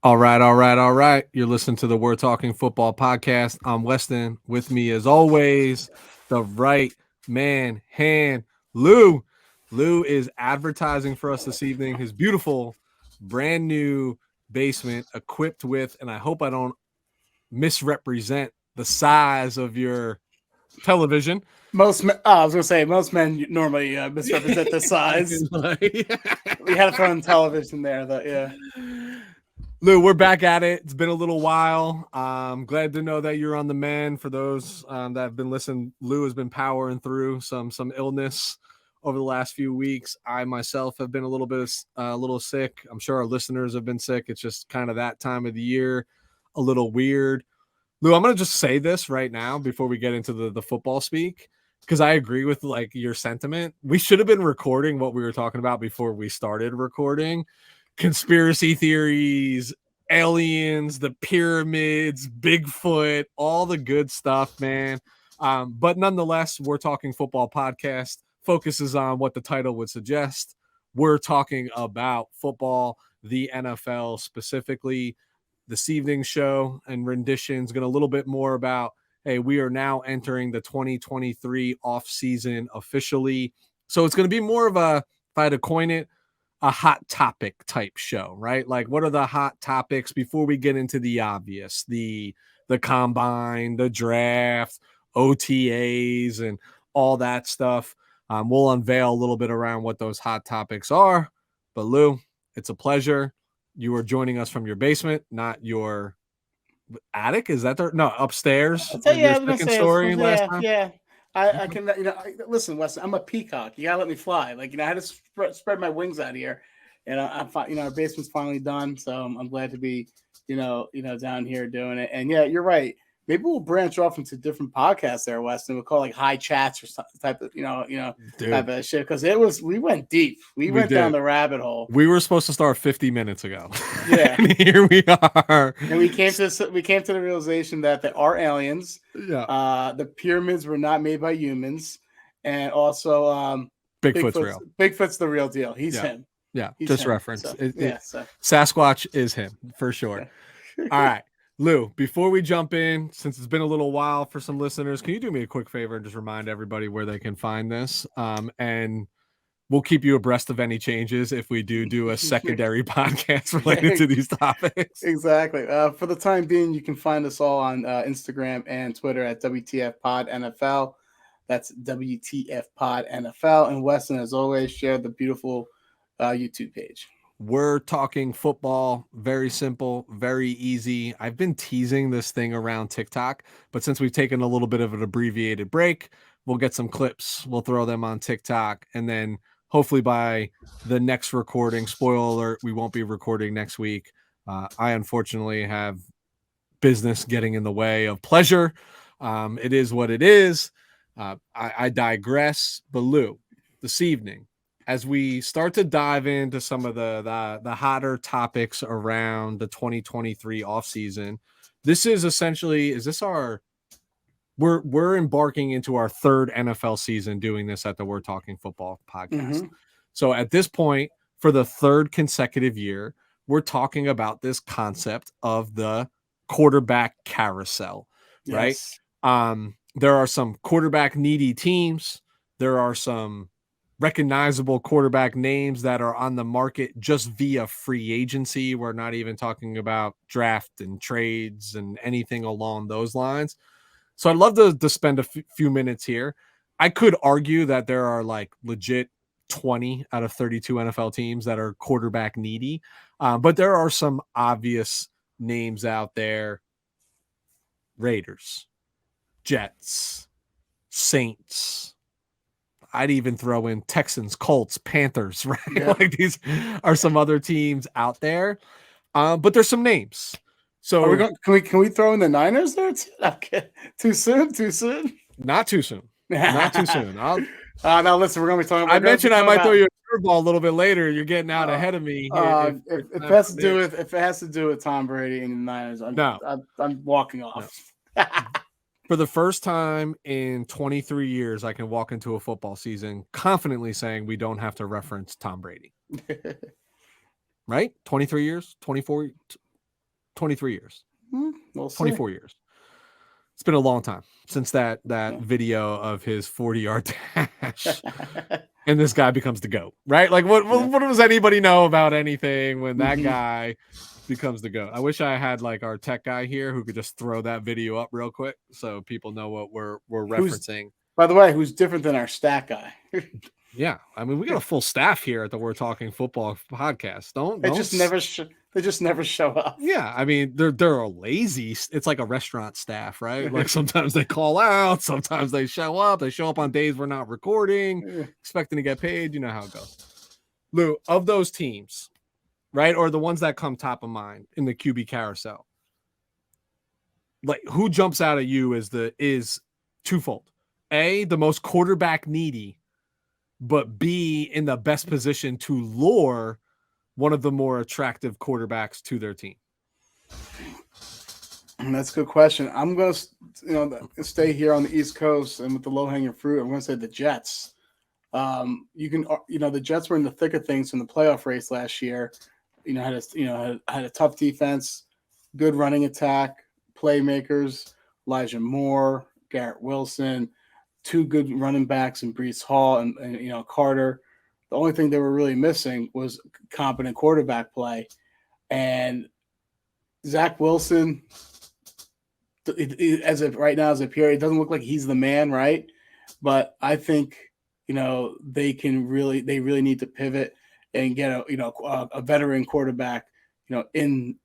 All right, all right, all right. You're listening to the We're Talking Football podcast. I'm Weston. With me, as always, the right man hand, Lou. Lou is advertising for us this evening his beautiful, brand new basement equipped with, and I hope I don't misrepresent the size of your television. Most men, I was gonna say most men normally misrepresent the size. We had to throw in television there, though. Yeah. Lou, we're back at it. It's been a little while. Glad to know that you're on the mend. For those that have been listening, Lou has been powering through some illness over the last few weeks. I myself have been a little sick. I'm sure our listeners have been sick. It's just kind of that time of the year, a little weird. Lou, I'm gonna just say this right now before we get into the football speak, because I agree with like your sentiment. We should have been recording what we were talking about before we started recording. Conspiracy theories, aliens, the pyramids, Bigfoot, all the good stuff, man. But nonetheless, We're Talking Football podcast focuses on what the title would suggest. We're talking about football, the NFL specifically. This evening's show and rendition is going to a little bit more about, hey, we are now entering the 2023 offseason officially. So it's going to be more of a, if I had to coin it, a hot topic type show, right? Like, what are the hot topics before we get into the obvious, the combine, the draft, OTAs, and all that stuff. We'll unveil a little bit around what those hot topics are. But Lou, it's a pleasure. You are joining us from your basement, not your attic. Is that no upstairs? I'll tell you, I was gonna Second say, story last time. yeah. I can, listen, Weston. I'm a peacock. You gotta let me fly. Like, I had to spread my wings out here, and I'm fine. Our basement's finally done, so I'm glad to be, down here doing it. And yeah, you're right. Maybe we'll branch off into different podcasts there, Weston. We'll call like high chats or some type of, type of shit. Because we went deep. We went down the rabbit hole. We were supposed to start 50 minutes ago. Yeah, and here we are. And we came to the realization that there are aliens. Yeah. The pyramids were not made by humans, and also Bigfoot's real. Bigfoot's the real deal. He's him. Yeah, He's just him. reference. So. Sasquatch is him for sure. All right. Lou, before we jump in, since it's been a little while for some listeners, can you do me a quick favor and just remind everybody where they can find this? And we'll keep you abreast of any changes if we do a secondary podcast related to these topics. Exactly. For the time being, you can find us all on Instagram and Twitter at WTF Pod NFL. That's WTF Pod NFL. And Weston, as always, share the beautiful YouTube page. We're talking football. Very simple, very easy. I've been teasing this thing around TikTok, but since we've taken a little bit of an abbreviated break, we'll get some clips. We'll throw them on TikTok. And then hopefully by the next recording, spoiler alert, we won't be recording next week. I unfortunately have business getting in the way of pleasure. It is what it is. I digress. But Lou, this evening, as we start to dive into some of the hotter topics around the 2023 offseason, this is essentially, we're embarking into our third NFL season doing this at the We're Talking Football podcast. Mm-hmm. So at this point, for the third consecutive year, we're talking about this concept of the quarterback carousel, right? There are some quarterback needy teams. There are some recognizable quarterback names that are on the market just via free agency. We're not even talking about draft and trades and anything along those lines. So I'd love to spend a few minutes here. I could argue that there are like legit 20 out of 32 NFL teams that are quarterback needy. But there are some obvious names out there. Raiders, Jets, Saints. I'd even throw in Texans, Colts, Panthers, right? Yeah. Like these are some other teams out there. But there's some names. So can we throw in the Niners there too? Okay. Too soon? Not too soon. Not too soon. Now listen, we're gonna be talking about. I mentioned I might throw you a curveball a little bit later. You're getting out ahead of me. If it has to do with Tom Brady and the Niners, I'm walking off. No. For the first time in 23 years, I can walk into a football season confidently saying we don't have to reference Tom Brady. Right? 23 years? 24? 23 years, We'll see. 24 years. It's been a long time since that video of his 40-yard dash. And this guy becomes the GOAT, right? Like, what does anybody know about anything when that guy becomes the GOAT? I wish I had like our tech guy here who could just throw that video up real quick so people know what we're referencing. By the way, who's different than our stat guy? Yeah, I mean, we got a full staff here at the We're Talking Football podcast. They just never show up. Yeah, I mean, they're lazy. It's like a restaurant staff, right? Like sometimes they call out, sometimes they show up. They show up on days we're not recording, expecting to get paid. You know how it goes. Lou, of those teams, right, or the ones that come top of mind in the QB carousel, like who jumps out at you is twofold. A, the most quarterback needy, but B, in the best position to lure one of the more attractive quarterbacks to their team? That's a good question. I'm going to, stay here on the East Coast, and with the low-hanging fruit, I'm going to say the Jets. The Jets were in the thick of things in the playoff race last year. Had a tough defense, good running attack, playmakers, Elijah Moore, Garrett Wilson, two good running backs in Breece Hall and Carter. The only thing they were really missing was competent quarterback play. And Zach Wilson, as of right now, it doesn't look like he's the man, right? But I think, they really need to pivot and get a veteran quarterback, in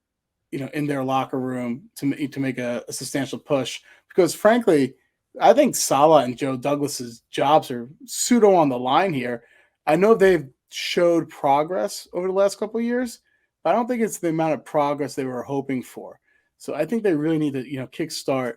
their locker room to make a substantial push. Because frankly, I think Saleh and Joe Douglas's jobs are pseudo on the line here. I know they've showed progress over the last couple of years, but I don't think it's the amount of progress they were hoping for. So I think they really need to, kickstart,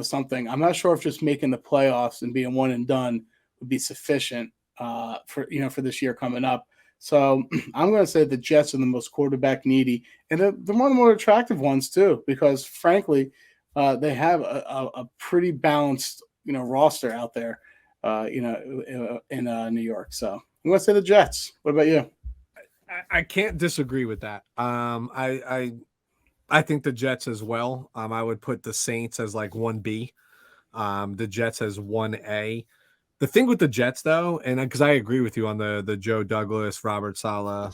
something. I'm not sure if just making the playoffs and being one and done would be sufficient for this year coming up. So I'm going to say the Jets are the most quarterback needy, and they're one of the more attractive ones too, because frankly, they have a pretty balanced, roster out there, in New York. So I'm going to say the Jets. What about you? I can't disagree with that. I think the Jets as well. I would put the Saints as like 1B, the Jets as 1A. The thing with the Jets, though, and because I agree with you on the Joe Douglas, Robert Saleh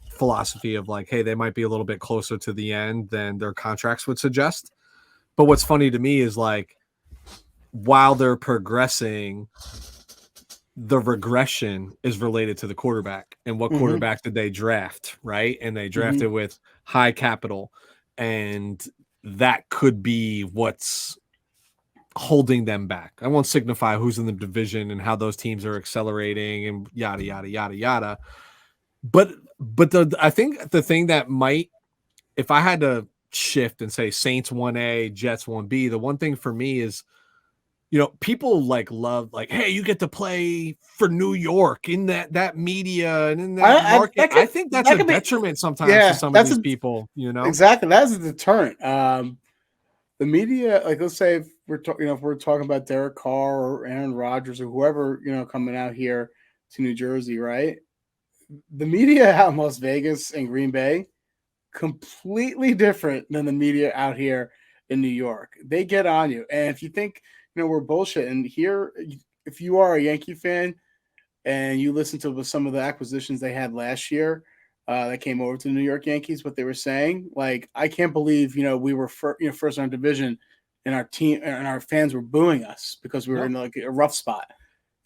philosophy of like, hey, they might be a little bit closer to the end than their contracts would suggest. But what's funny to me is like, while they're progressing, the regression is related to the quarterback and what quarterback did they draft, right? And they drafted with high capital, and that could be what's holding them back. I won't signify who's in the division and how those teams are accelerating and yada, yada, yada, yada. But I think the thing that might, if I had to shift and say Saints 1A, Jets 1B, the one thing for me is, people like love like, hey, you get to play for New York in that media and in that market. I think that's a detriment sometimes to some of these people, Exactly. That's a deterrent. The media, like, let's say if we're talking about Derek Carr or Aaron Rodgers or whoever, coming out here to New Jersey, right? The media out in Las Vegas and Green Bay, completely different than the media out here in New York. They get on you. And if you think, we're bullshit, and here, if you are a Yankee fan and you listen to some of the acquisitions they had last year that came over to the New York Yankees, what they were saying, like, I can't believe, we were first in our division and our team and our fans were booing us because we were in like a rough spot.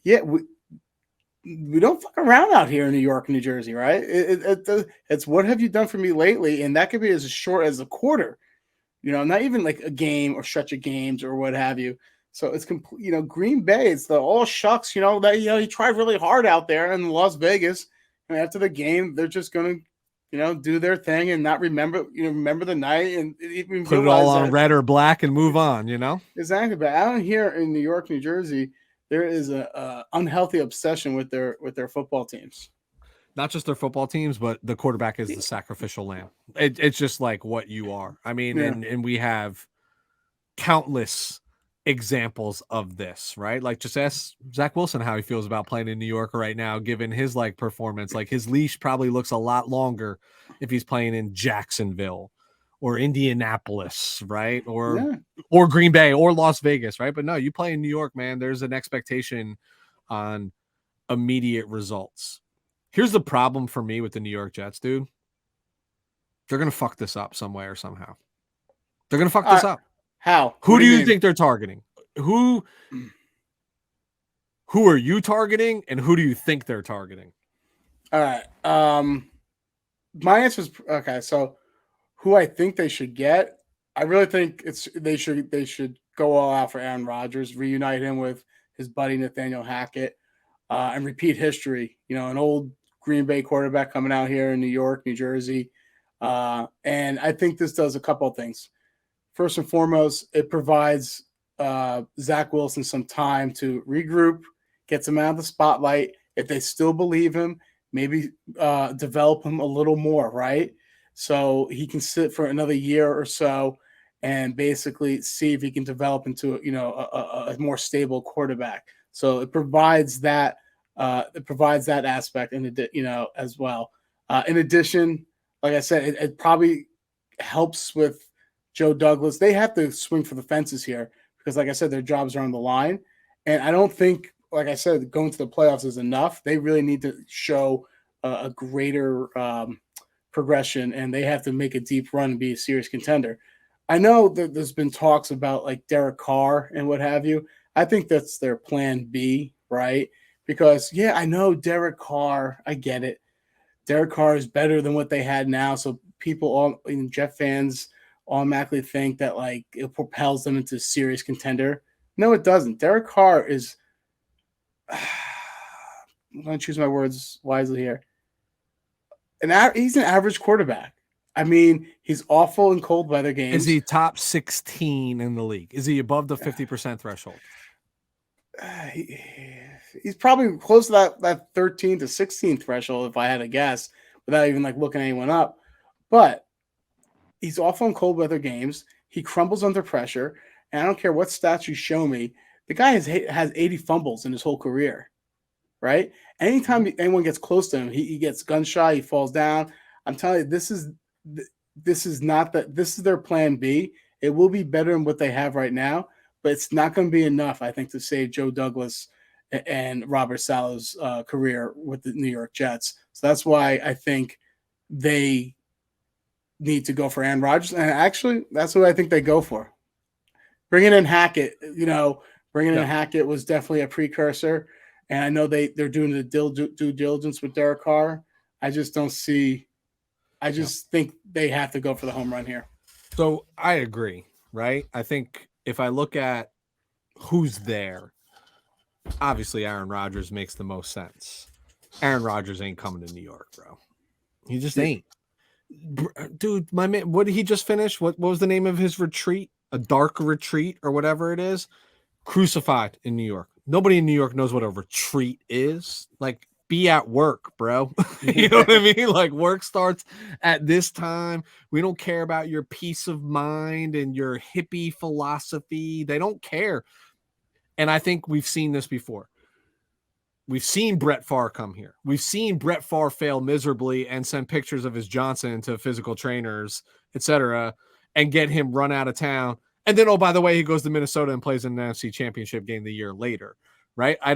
Yeah, we don't fuck around out here in New York and New Jersey, right? It's what have you done for me lately? And that could be as short as a quarter, not even like a game or stretch of games or what have you. So it's complete, Green Bay, it's the all shucks, he tried really hard out there in Las Vegas. And after the game, they're just going to, do their thing and not remember the night and even put it all on red or black and move on, Exactly. But out here in New York, New Jersey, there is a unhealthy obsession with their football teams. Not just their football teams, but the quarterback is the sacrificial lamb. It's just like what you are. I mean, and we have countless examples of this, right? Like, just ask Zach Wilson how he feels about playing in New York right now, given his like performance. Like, his leash probably looks a lot longer if he's playing in Jacksonville or Indianapolis, right? Yeah. Or Green Bay or Las Vegas, right? But no, you play in New York, man. There's an expectation on immediate results. Here's the problem for me with the New York Jets, dude. They're going to fuck this up some way or somehow. They're going to fuck this up. How? Who do you think they're targeting? Who are you targeting, and who do you think they're targeting? All right. My answer is okay. So, who I think they should get, I really think they should go all out for Aaron Rodgers, reunite him with his buddy Nathaniel Hackett, and repeat history. You know, an old Green Bay quarterback coming out here in New York, New Jersey, and I think this does a couple of things. First and foremost, it provides Zach Wilson some time to regroup, gets him out of the spotlight. If they still believe him, maybe develop him a little more, right? So he can sit for another year or so and basically see if he can develop into a more stable quarterback. So it provides that aspect as well. In addition, like I said, it probably helps with Joe Douglas. They have to swing for the fences here because, like I said, their jobs are on the line. And I don't think, like I said, going to the playoffs is enough. They really need to show a greater progression, and they have to make a deep run and be a serious contender. I know that there's been talks about like Derek Carr and what have you. I think that's their plan B, right? Because, yeah, I know Derek Carr. I get it. Derek Carr is better than what they had now. So people, Jet fans, automatically think that like it propels them into a serious contender. No, it doesn't. Derek Carr is I'm going to choose my words wisely here. He's an average quarterback. I mean, he's awful in cold weather games. Is he top 16 in the league? Is he above the 50% threshold? He's probably close to that 13 to 16 threshold, if I had to guess, without even like looking anyone up. But he's awful in cold weather games. He crumbles under pressure. And I don't care what stats you show me. The guy has 80 fumbles in his whole career, right? Anytime anyone gets close to him, he gets gun shy, he falls down. I'm telling you, this is their plan B. It will be better than what they have right now, but it's not going to be enough, I think, to save Joe Douglas and Robert Saleh's career with the New York Jets. So that's why I think they need to go for Aaron Rodgers. And actually, that's what I think they go for. Bringing in Hackett, Hackett was definitely a precursor. And I know they're doing the due diligence with Derek Carr. I just don't see – I just think they have to go for the home run here. So I agree, right? I think if I look at who's there, obviously Aaron Rodgers makes the most sense. Aaron Rodgers ain't coming to New York, bro. He just ain't. Dude, my man, what did he just finish? What was the name of his retreat? A dark retreat or whatever it is? Crucified in New York. Nobody in New York knows what a retreat is. Like, be at work, bro. You know what I mean? Like, work starts at this time. We don't care about your peace of mind and your hippie philosophy. They don't care. And I think we've seen this before. We've seen Brett Favre come here. We've seen Brett Favre fail miserably and send pictures of his Johnson to physical trainers, etc., and get him run out of town. And then, oh, by the way, he goes to Minnesota and plays in an NFC Championship game the year later, right? I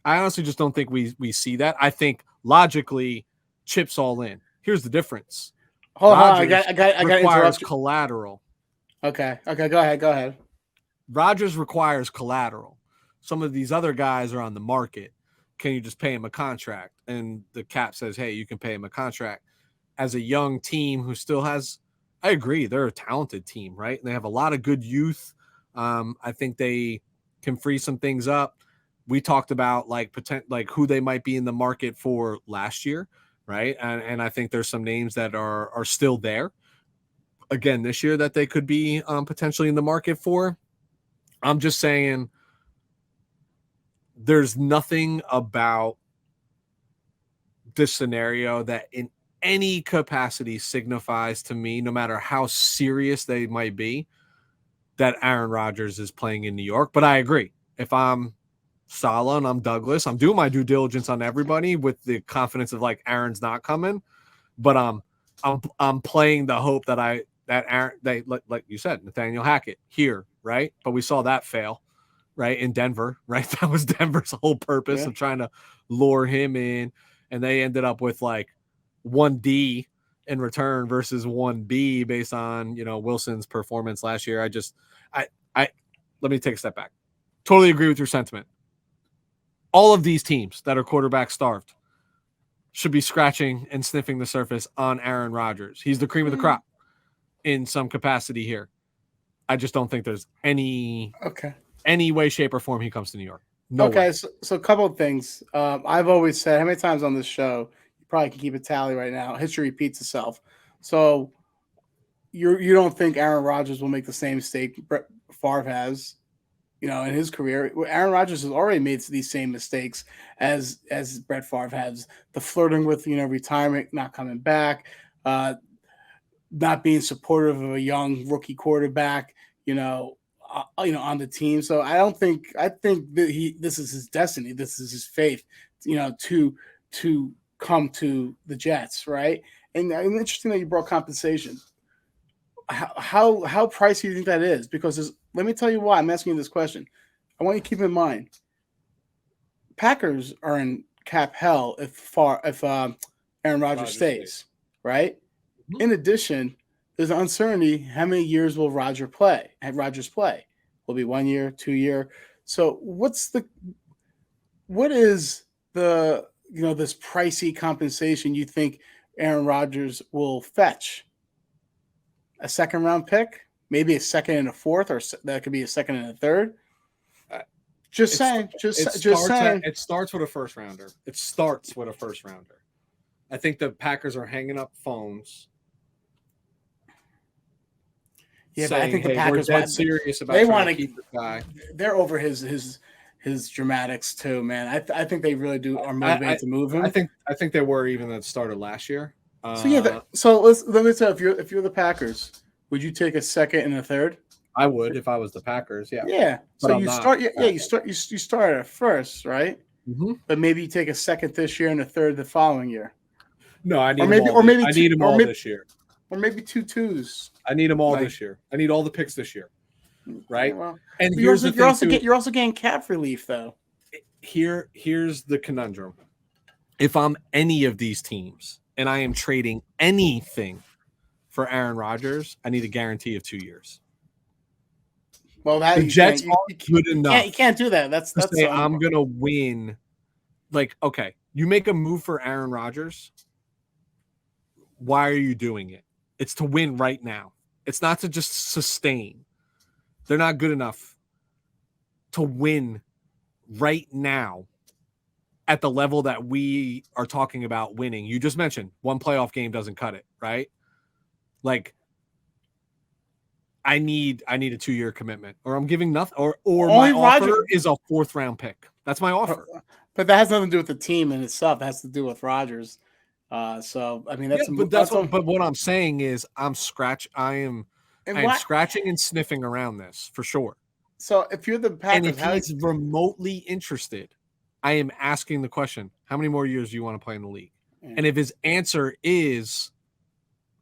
honestly just don't think we see that. I think logically, chips all in. Here's the difference. Hold on, I got requires collateral. Okay, go ahead. Rodgers requires collateral. Some of these other guys are on the market. Can you just pay him a contract? And the cap says, hey, you can pay him a contract. As a young team who still has, I agree, they're a talented team, right? And they have a lot of good youth. I think they can free some things up. We talked about like who they might be in the market for last year, right? And I think there's some names that are still there again this year that they could be potentially in the market for. I'm just saying there's nothing about this scenario that in any capacity signifies to me, no matter how serious they might be, that Aaron Rodgers is playing in New York. But I agree. If I'm Saleh and I'm Douglas, I'm doing my due diligence on everybody with the confidence of like Aaron's not coming, but I'm playing the hope that that Aaron, they like you said, Nathaniel Hackett here, right? But we saw that fail, right, in Denver, right? That was Denver's whole purpose of trying to lure him in, and they ended up with like 1D in return versus 1B based on Wilson's performance last year. I let me take a step back. Totally agree with your sentiment. All of these teams that are quarterback starved should be scratching and sniffing the surface on Aaron Rodgers. He's the cream of the crop in some capacity here. I just don't think there's any way, shape, or form he comes to New York. No way. So a couple of things. I've always said, how many times on this show, you probably can keep a tally right now. History repeats itself. So you don't think Aaron Rodgers will make the same mistake Brett Favre has, in his career? Aaron Rodgers has already made these same mistakes as Brett Favre has. The flirting with retirement, not coming back, not being supportive of a young rookie quarterback, on the team. So I think that this is his destiny. This is his faith, to come to the Jets, right? And interesting that you brought compensation. How pricey do you think that is? Because let me tell you why I'm asking you this question. I want you to keep in mind, Packers are in cap hell if Aaron Rodgers stays, right? Mm-hmm. In addition, there's an uncertainty. How many years will Rodgers play? Will it be 1 year, 2 year? So what is the this pricey compensation you think Aaron Rodgers will fetch? A second round pick, maybe a second and a fourth, or that could be a second and a third. Just saying. It starts with a first rounder. I think the Packers are hanging up phones. Yeah, but I think the Packers are serious about trying to keep this guy. They're over his dramatics too, man. I think they really are motivated to move him. I think they were even at the start of last year. So let me tell you, if you're the Packers, would you take a second and a third? I would if I was the Packers. Yeah. Yeah. So you start at first, right? Mm-hmm. But maybe you take a second this year and a third the following year. No, I need them all this year. Or maybe 2 twos. I need them all this year. I need all the picks this year. Right? Well, and you're also getting cap relief though. Here's the conundrum. If I'm any of these teams and I am trading anything for Aaron Rodgers, I need a guarantee of 2 years. Well, that the Jets are good enough. You can't do that. That's say I'm gonna win. Like, okay, you make a move for Aaron Rodgers. Why are you doing it? It's to win right now. It's not to just sustain. They're not good enough to win right now at the level that we are talking about winning. You just mentioned one playoff game doesn't cut it, right? Like, I need a 2-year commitment, or I'm giving nothing, or my offer is a 4th round pick. That's my offer. But that has nothing to do with the team in itself. It has to do with Rodgers. So I mean, but what I'm saying is I'm scratching and sniffing around this for sure. So if you're the Packers, and if he's remotely interested, I am asking the question: how many more years do you want to play in the league? Yeah. And if his answer is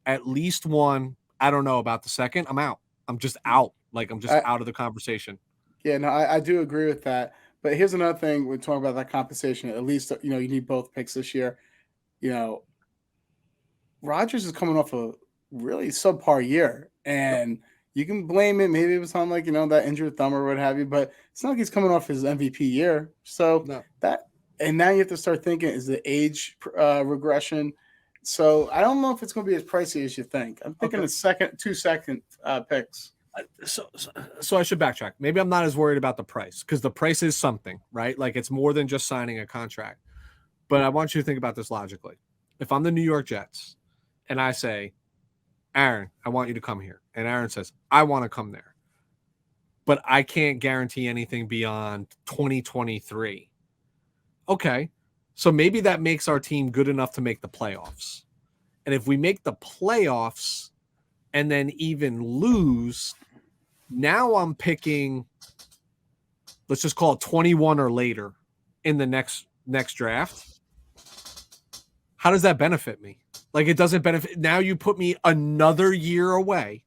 at least 1, I don't know about the second, I'm out. I'm just out. Like, I'm just out of the conversation. Yeah, no, I do agree with that. But here's another thing: we're talking about that compensation. At least you need both picks this year. Rodgers is coming off a really subpar year, and you can blame it. Maybe it was on that injured thumb or what have you, but it's not like he's coming off his MVP year. So and now you have to start thinking, is the age regression? So I don't know if it's going to be as pricey as you think. I'm thinking 2 second picks. So I should backtrack. Maybe I'm not as worried about the price, because the price is something, right? Like, it's more than just signing a contract. But I want you to think about this logically. If I'm the New York Jets and I say, Aaron, I want you to come here, and Aaron says, I want to come there, but I can't guarantee anything beyond 2023. Okay. So maybe that makes our team good enough to make the playoffs. And if we make the playoffs and then even lose, now I'm picking, let's just call it 21 or later in the next draft. How does that benefit me? Like it doesn't benefit. Now you put me another year away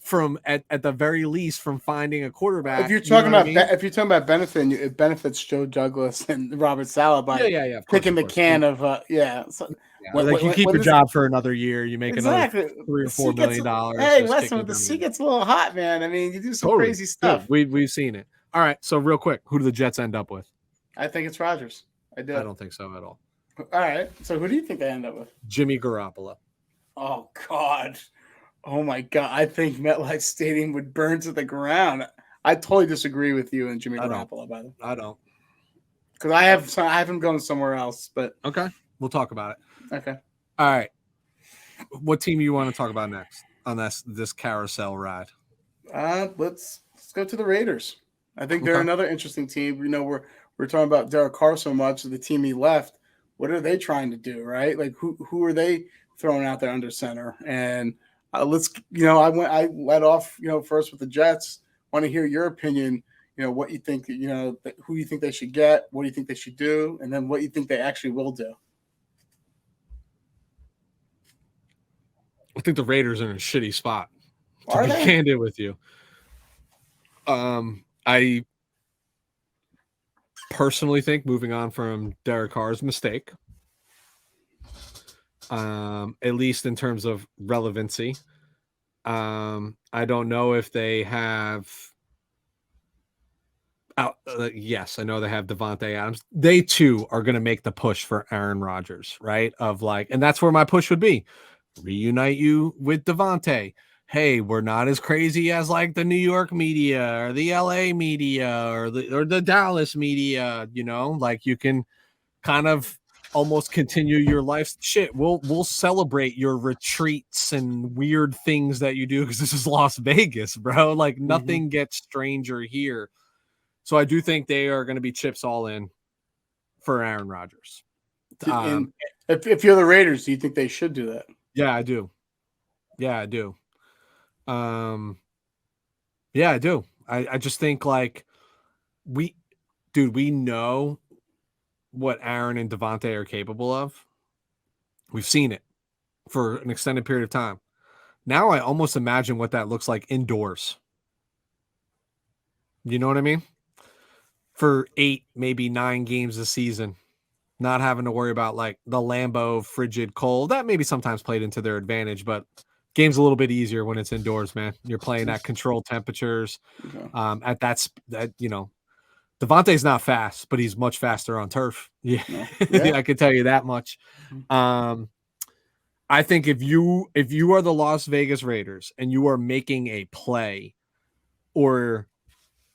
from at the very least from finding a quarterback. If you're You know talking what I about mean? if you're talking about benefit, it benefits Joe Douglas and Robert Saleh by Yeah. Of course, kicking the can of yeah. So, yeah. Like you keep your job for another year, you make another exactly $3 or $4 million. Hey, Just Weston, kicking the down the sea road. gets a little hot, man. I mean, you do some Totally. crazy stuff. Dude, we've seen it. All right. So real quick, who do the Jets end up with? I think it's Rodgers. I do. I don't think so at all. All right. So who do you think they end up with? Jimmy Garoppolo. Oh God. Oh my God. I think MetLife Stadium would burn to the ground. I totally disagree with you and Jimmy Garoppolo, by the way. I don't. Because I have him going somewhere else, but okay. We'll talk about it. Okay. All right. What team you want to talk about next on this carousel ride? Let's go to the Raiders. I think they're another interesting team. You know, we're talking about Derek Carr so much, the team he left. What are they trying to do, right? Like who are they throwing out there under center? And I led off, first with the Jets. Want to hear your opinion. What you think, who you think they should get, what do you think they should do, and then what you think they actually will do. I think the Raiders are in a shitty spot. To be candid with you. I personally think moving on from Derek Carr's mistake, at least in terms of relevancy. I don't know if they have. Yes, I know they have Devontae Adams. They too are going to make the push for Aaron Rodgers, right? And that's where my push would be: reunite you with Devontae. Hey, we're not as crazy as like the New York media or the LA media or the Dallas media. Like you can kind of almost continue your life. Shit, we'll celebrate your retreats and weird things that you do because this is Las Vegas, bro. Like nothing gets stranger here. So I do think they are going to be chips all in for Aaron Rodgers. If you're the Raiders, do you think they should do that? Yeah, I do. Yeah, I do. Yeah, I do. I just think like we know what Aaron and Devontae are capable of. We've seen it for an extended period of time. Now I almost imagine what that looks like indoors. You know what I mean? For 8, maybe 9 games a season, not having to worry about like the Lambeau frigid cold. That maybe sometimes played into their advantage, but game's a little bit easier when it's indoors, man. You're playing at controlled temperatures. At that, Devontae's not fast, but he's much faster on turf. Yeah. I can tell you that much. I think if you are the Las Vegas Raiders and you are making a play or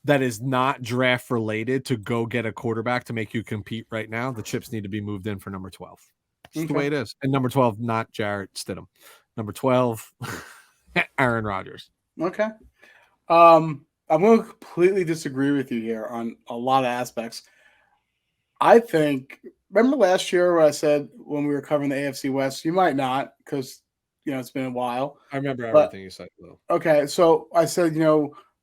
that is not draft related to go get a quarterback to make you compete right now, the chips need to be moved in for number 12. That's the way it is. And number 12, not Jarrett Stidham. Number 12, Aaron Rodgers. Okay. I'm going to completely disagree with you here on a lot of aspects. I think, remember last year where I said when we were covering the AFC West, you might not because, it's been a while. I remember everything you said, though. Okay. So I said,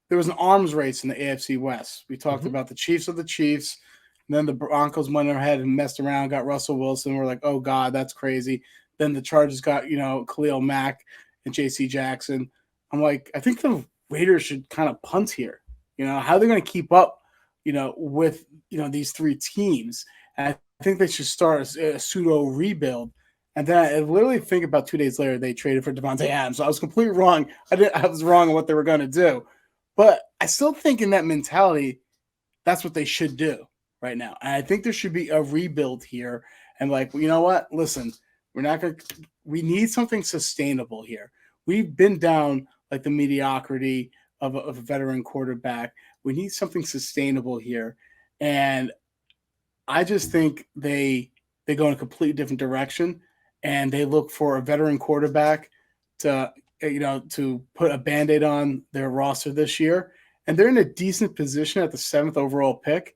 there was an arms race in the AFC West. We talked about the Chiefs of the Chiefs. And then the Broncos went ahead and messed around, got Russell Wilson. We're like, oh, God, that's crazy. Then the Chargers got, Khalil Mack and J.C. Jackson. I'm like, I think the Raiders should kind of punt here. How are they going to keep up, with, these 3 teams? And I think they should start a pseudo rebuild. And then I literally think about 2 days later, they traded for Devontae Adams. So I was completely wrong. I was wrong on what they were going to do. But I still think in that mentality, that's what they should do right now. And I think there should be a rebuild here. And like, you know what? Listen, we need something sustainable here. We've been down like the mediocrity of a veteran quarterback. We need something sustainable here. And I just think they go in a completely different direction and they look for a veteran quarterback to put a Band-Aid on their roster this year. And they're in a decent position at the 7th overall pick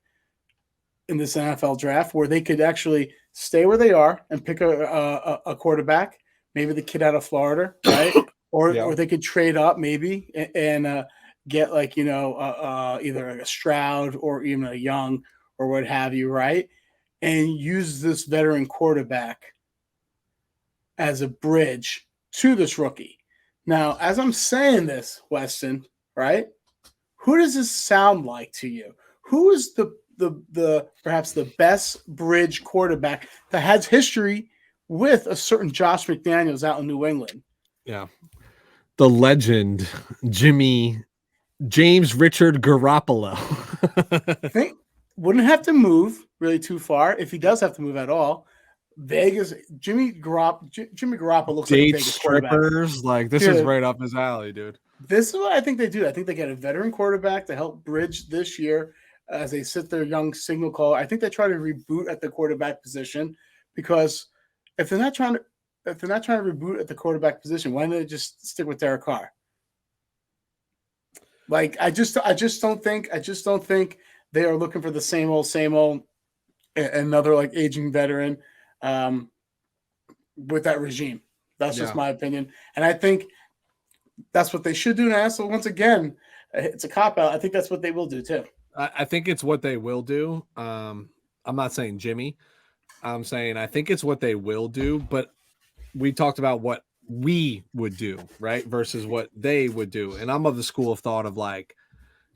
in this NFL draft where they could actually stay where they are and pick a quarterback, maybe the kid out of Florida, right? Or they could trade up maybe and get like, either a Stroud or even a Young or what have you, right? And use this veteran quarterback as a bridge to this rookie. Now, as I'm saying this, Weston, right? Who does this sound like to you? Who is the perhaps the best bridge quarterback that has history with a certain Josh McDaniels out in New England? Yeah. The legend, James Richard Garoppolo. Think wouldn't have to move really too far if he does have to move at all. Vegas, Jimmy Garoppolo looks like a Date Vegas quarterback. strippers, like this is right up his alley, dude. This is what I think they do. I think they get a veteran quarterback to help bridge this year as they sit their young signal call. I think they try to reboot at the quarterback position because if they're not trying to reboot at the quarterback position, why don't they just stick with Derek Carr? Like I just don't think they are looking for the same old another like aging veteran with that regime. That's just my opinion, and I think that's what they should do now. So once again, it's a cop out. I think that's what they will do too. I think it's what they will do. I'm not saying Jimmy. I'm saying I think it's what they will do, but we talked about what we would do, right? Versus what they would do. And I'm of the school of thought of like,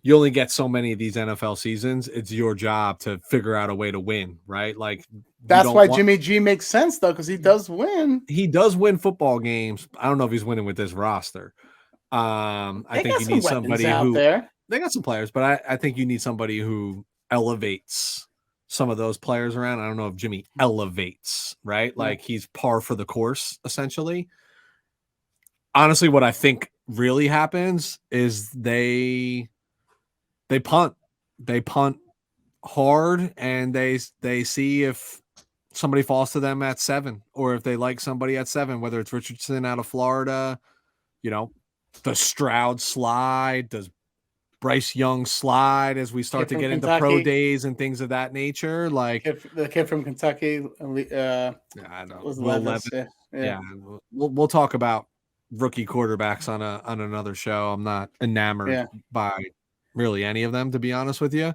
you only get so many of these NFL seasons. It's your job to figure out a way to win, right? Like that's why Jimmy G makes sense though, because he does win. He does win football games. I don't know if he's winning with this roster. I think you need somebody who they got some players, but I think you need somebody who elevates some of those players around. I don't know if Jimmy elevates, right? Like he's par for the course, essentially. Honestly, what I think really happens is they punt. They punt hard and they see if somebody falls to them at 7 or if they like somebody at 7, whether it's Richardson out of Florida, does Stroud slide? Does Bryce Young slide as we start to get into pro days and things of that nature? Like the kid from Kentucky, I know. Will Levis. Yeah. We'll talk about rookie quarterbacks on another show. I'm not enamored by really any of them, to be honest with you.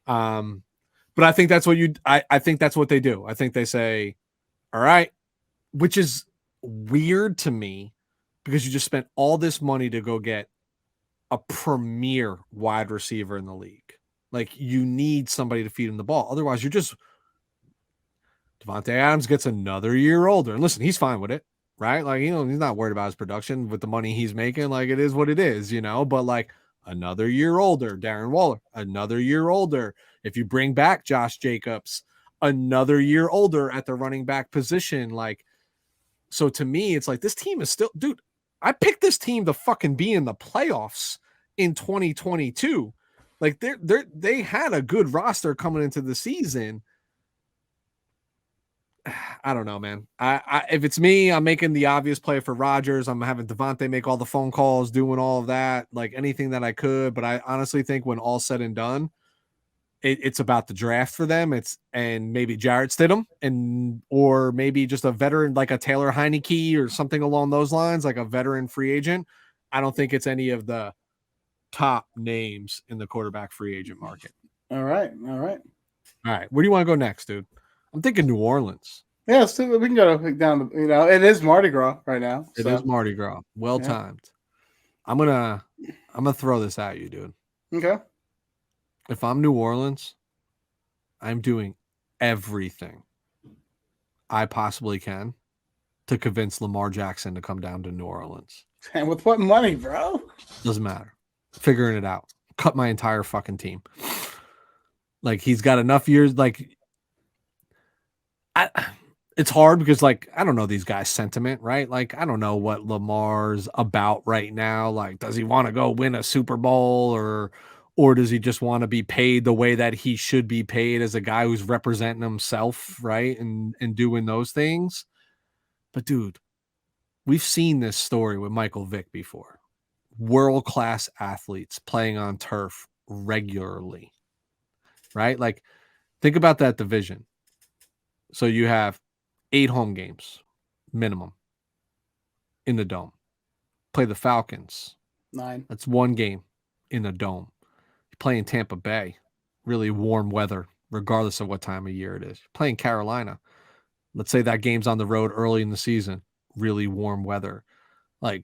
But I think that's what I think that's what they do. I think they say, all right, which is weird to me because you just spent all this money to go get a premier wide receiver in the league. Like you need somebody to feed him the ball. Otherwise you're just Devontae Adams gets another year older. And listen, he's fine with it, right? Like, he's not worried about his production with the money he's making. Like it is what it is, but like another year older, Darren Waller, another year older. If you bring back Josh Jacobs, another year older at the running back position. Like, so to me, it's like this team is still, dude, I picked this team to fucking be in the playoffs in 2022. Like they had a good roster coming into the season. I don't know, man. I if it's me, I'm making the obvious play for Rodgers. I'm having Devontae make all the phone calls, doing all of that, like anything that I could. But I honestly think when all's said and done, it's about the draft for them. And maybe Jarrett Stidham or maybe just a veteran like a Taylor Heineke or something along those lines, like a veteran free agent. I don't think it's any of the top names in the quarterback free agent market. All right. Where do you want to go next, dude? I'm thinking New Orleans. Yeah, so we can go down. It is Mardi Gras right now. It is Mardi Gras. Well timed. I'm gonna throw this at you, dude. Okay. If I'm New Orleans, I'm doing everything I possibly can to convince Lamar Jackson to come down to New Orleans. And with what money, bro? Doesn't matter. Figuring it out. Cut my entire fucking team. Like he's got enough years. Like it's hard because like I don't know these guys' sentiment, right? Like I don't know what Lamar's about right now. Like, does he want to go win a Super Bowl or does he just want to be paid the way that he should be paid as a guy who's representing himself, right? And doing those things. But dude, we've seen this story with Michael Vick before. World-class athletes playing on turf regularly, right? Like think about that division. So you have 8 home games minimum in the dome. Play the Falcons. 9. That's 1 game in the dome. Playing Tampa Bay, really warm weather, regardless of what time of year it is. Playing Carolina. Let's say that game's on the road early in the season. really warm weather. Like,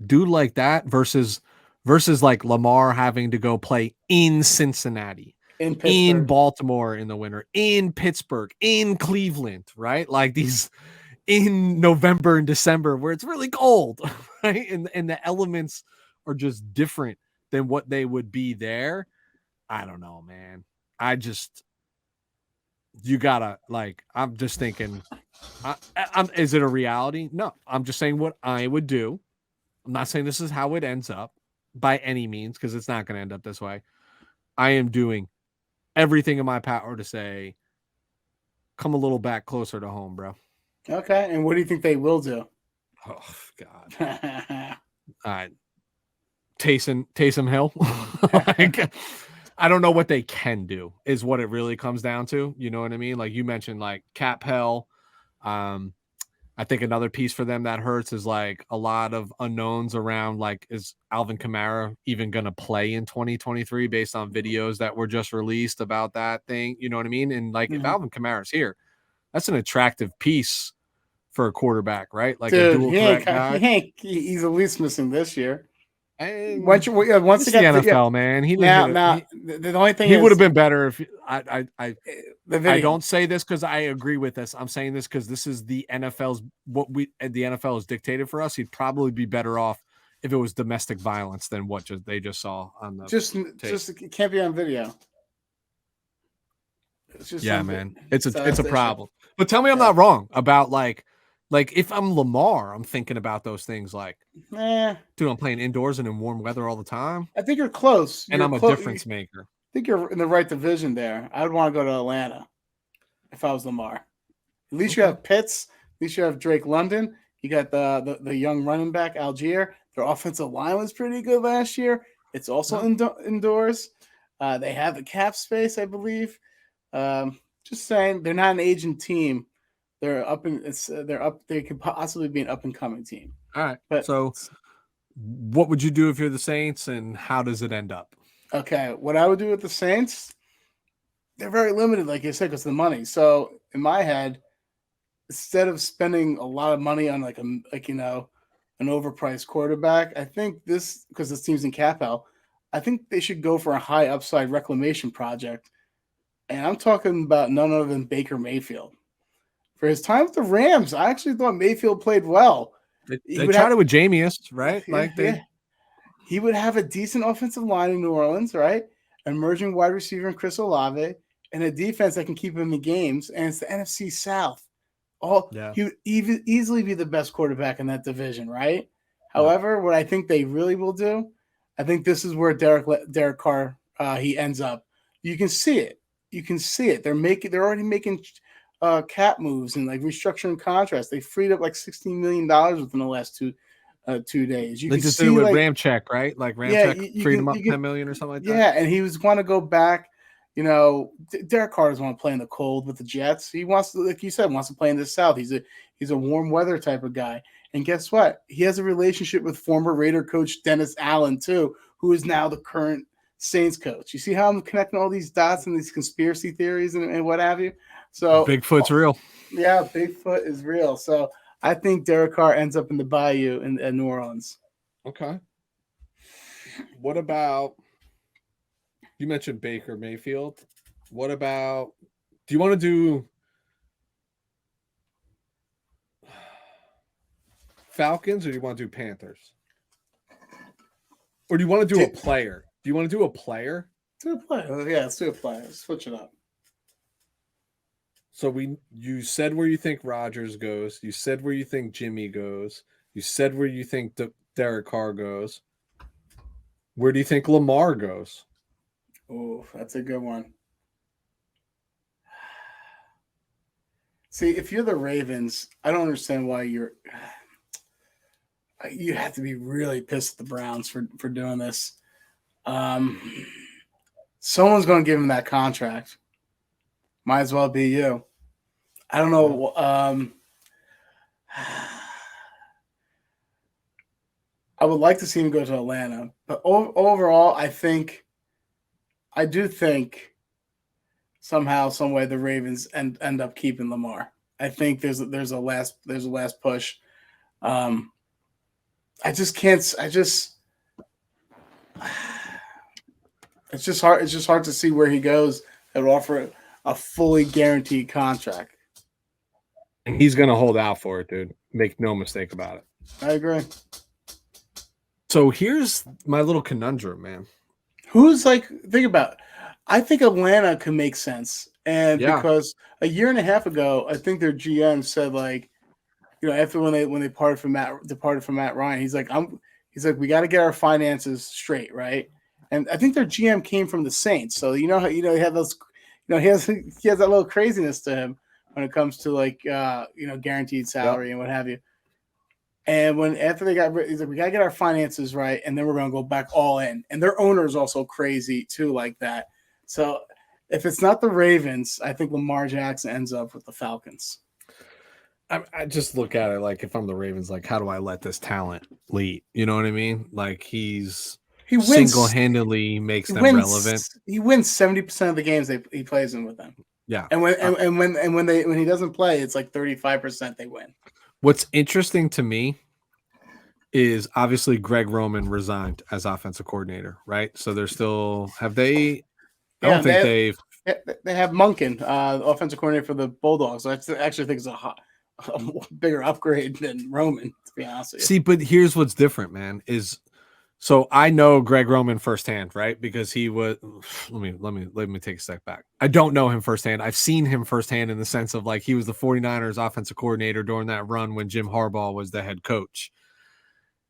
dude like that versus like Lamar having to go play in Cincinnati, in in Pittsburgh. Baltimore in the winter, in Pittsburgh, in Cleveland, right? Like these in November and December where it's really cold, right? And the elements are just different than what they would be there. I don't know, man. You gotta like. I'm just thinking. Is it a reality? No, I'm just saying what I would do. I'm not saying this is how it ends up by any means because it's not going to end up this way. I am doing everything in my power to say, come a little back closer to home, bro. Okay, and what do you think they will do? Oh God. All right. Taysom Hill. Like, I don't know what they can do is what it really comes down to. You know what I mean? Like you mentioned, like cap hell. I think another piece for them that hurts is like a lot of unknowns around like, is Alvin Kamara even going to play in 2023 based on videos that were just released about that thing? You know what I mean? And like, if Alvin Kamara's here, that's an attractive piece for a quarterback, right? Like a Dude, dual threat guy. he's at least missing this year. And Once it's they the got NFL, man. He didn't now, hit the only thing he is would have been better if the video. I don't say this because I agree with this. I'm saying this because this is the NFL's the NFL has dictated for us. He'd probably be better off if it was domestic violence than what they just saw on the just it can't be on video. It's just man. It's so a problem. But tell me I'm not wrong about like if I'm Lamar, I'm thinking about those things like, dude, I'm playing indoors and in warm weather all the time. I think you're close. And I'm a difference maker. I think you're in the right division there. I would want to go to Atlanta if I was Lamar. At least you have Pitts. At least you have Drake London. You got the young running back, Algier. Their offensive line was pretty good last year. It's also indoors. They have the cap space, I believe. Just saying, they're not an aging team. They're up They could possibly be an up and coming team. All right. But so, what would you do if you're the Saints, and how does it end up? Okay, what I would do with the Saints, they're very limited, like you said, because of the money. So in my head, instead of spending a lot of money on an overpriced quarterback, I think because this team's in cap hell, I think they should go for a high upside reclamation project. And I'm talking about none other than Baker Mayfield. For his time with the Rams, I actually thought Mayfield played well. They tried it with Jameis, right? He would have a decent offensive line in New Orleans, right? Emerging wide receiver in Chris Olave, and a defense that can keep him in games. And it's the NFC South. He would easily be the best quarterback in that division, right? However, what I think they really will do, I think this is where Derek Carr he ends up. You can see it. They're already making cap moves and like restructuring contracts. They freed up like $16 million within the last 2 days. They just did it with Ramchek, right? Like Ramchek freed him up $10 million or something like that. Yeah, and he want to go back. You know, Derek Carr doesn't want to play in the cold with the Jets. He wants to, like you said, wants to play in the South. He's a warm weather type of guy. And guess what? He has a relationship with former Raider coach Dennis Allen too, who is now the current Saints coach. You see how I'm connecting all these dots and these conspiracy theories and what have you? So Bigfoot's real. Yeah, Bigfoot is real. So I think Derek Carr ends up in the Bayou in New Orleans. Okay. What about, you mentioned Baker Mayfield. What about, do you want to do Falcons or do you want to do Panthers? Or do you want to do a player? Do you want to do a player? Do a player. Yeah, let's do a player. Let's switch it up. So you said where you think Rodgers goes. You said where you think Jimmy goes. You said where you think Derek Carr goes. Where do you think Lamar goes? Oh, that's a good one. See, if you're the Ravens, I don't understand why you have to be really pissed at the Browns for doing this. Someone's going to give him that contract. Might as well be you. I don't know. I would like to see him go to Atlanta, but overall, I do think somehow, some way, the Ravens end up keeping Lamar. I think there's a last push. I just can't. It's just hard. It's just hard to see where he goes and offer a fully guaranteed contract. And he's going to hold out for it, dude. Make no mistake about it. I agree. So here's my little conundrum, man. Who's like, think about it. I think Atlanta could make sense. And because a year and a half ago, I think their GM said, like, after when they departed from Matt Ryan, he's like, we got to get our finances straight, right? And I think their GM came from the Saints. So he had those, he has that little craziness to him when it comes to like guaranteed salary and what have you. And after they got, he's like, we got to get our finances right, and then we're going to go back all in. And their owner is also crazy too, like that. So if it's not the Ravens, I think Lamar Jackson ends up with the Falcons. I just look at it like, if I'm the Ravens, like, how do I let this talent lead? You know what I mean? Like, he single-handedly makes them relevant. He wins 70% of the games he plays in with them. Yeah, and when he doesn't play, it's like 35% they win. What's interesting to me is obviously Greg Roman resigned as offensive coordinator, right? So they're still they have Monken, offensive coordinator for the Bulldogs. I actually think it's a bigger upgrade than Roman, to be honest with you. See, but here's what's different, man, is so I know Greg Roman firsthand, right? Because he was let me take a step back. I don't know him firsthand. I've seen him firsthand in the sense of, like, he was the 49ers offensive coordinator during that run when Jim Harbaugh was the head coach,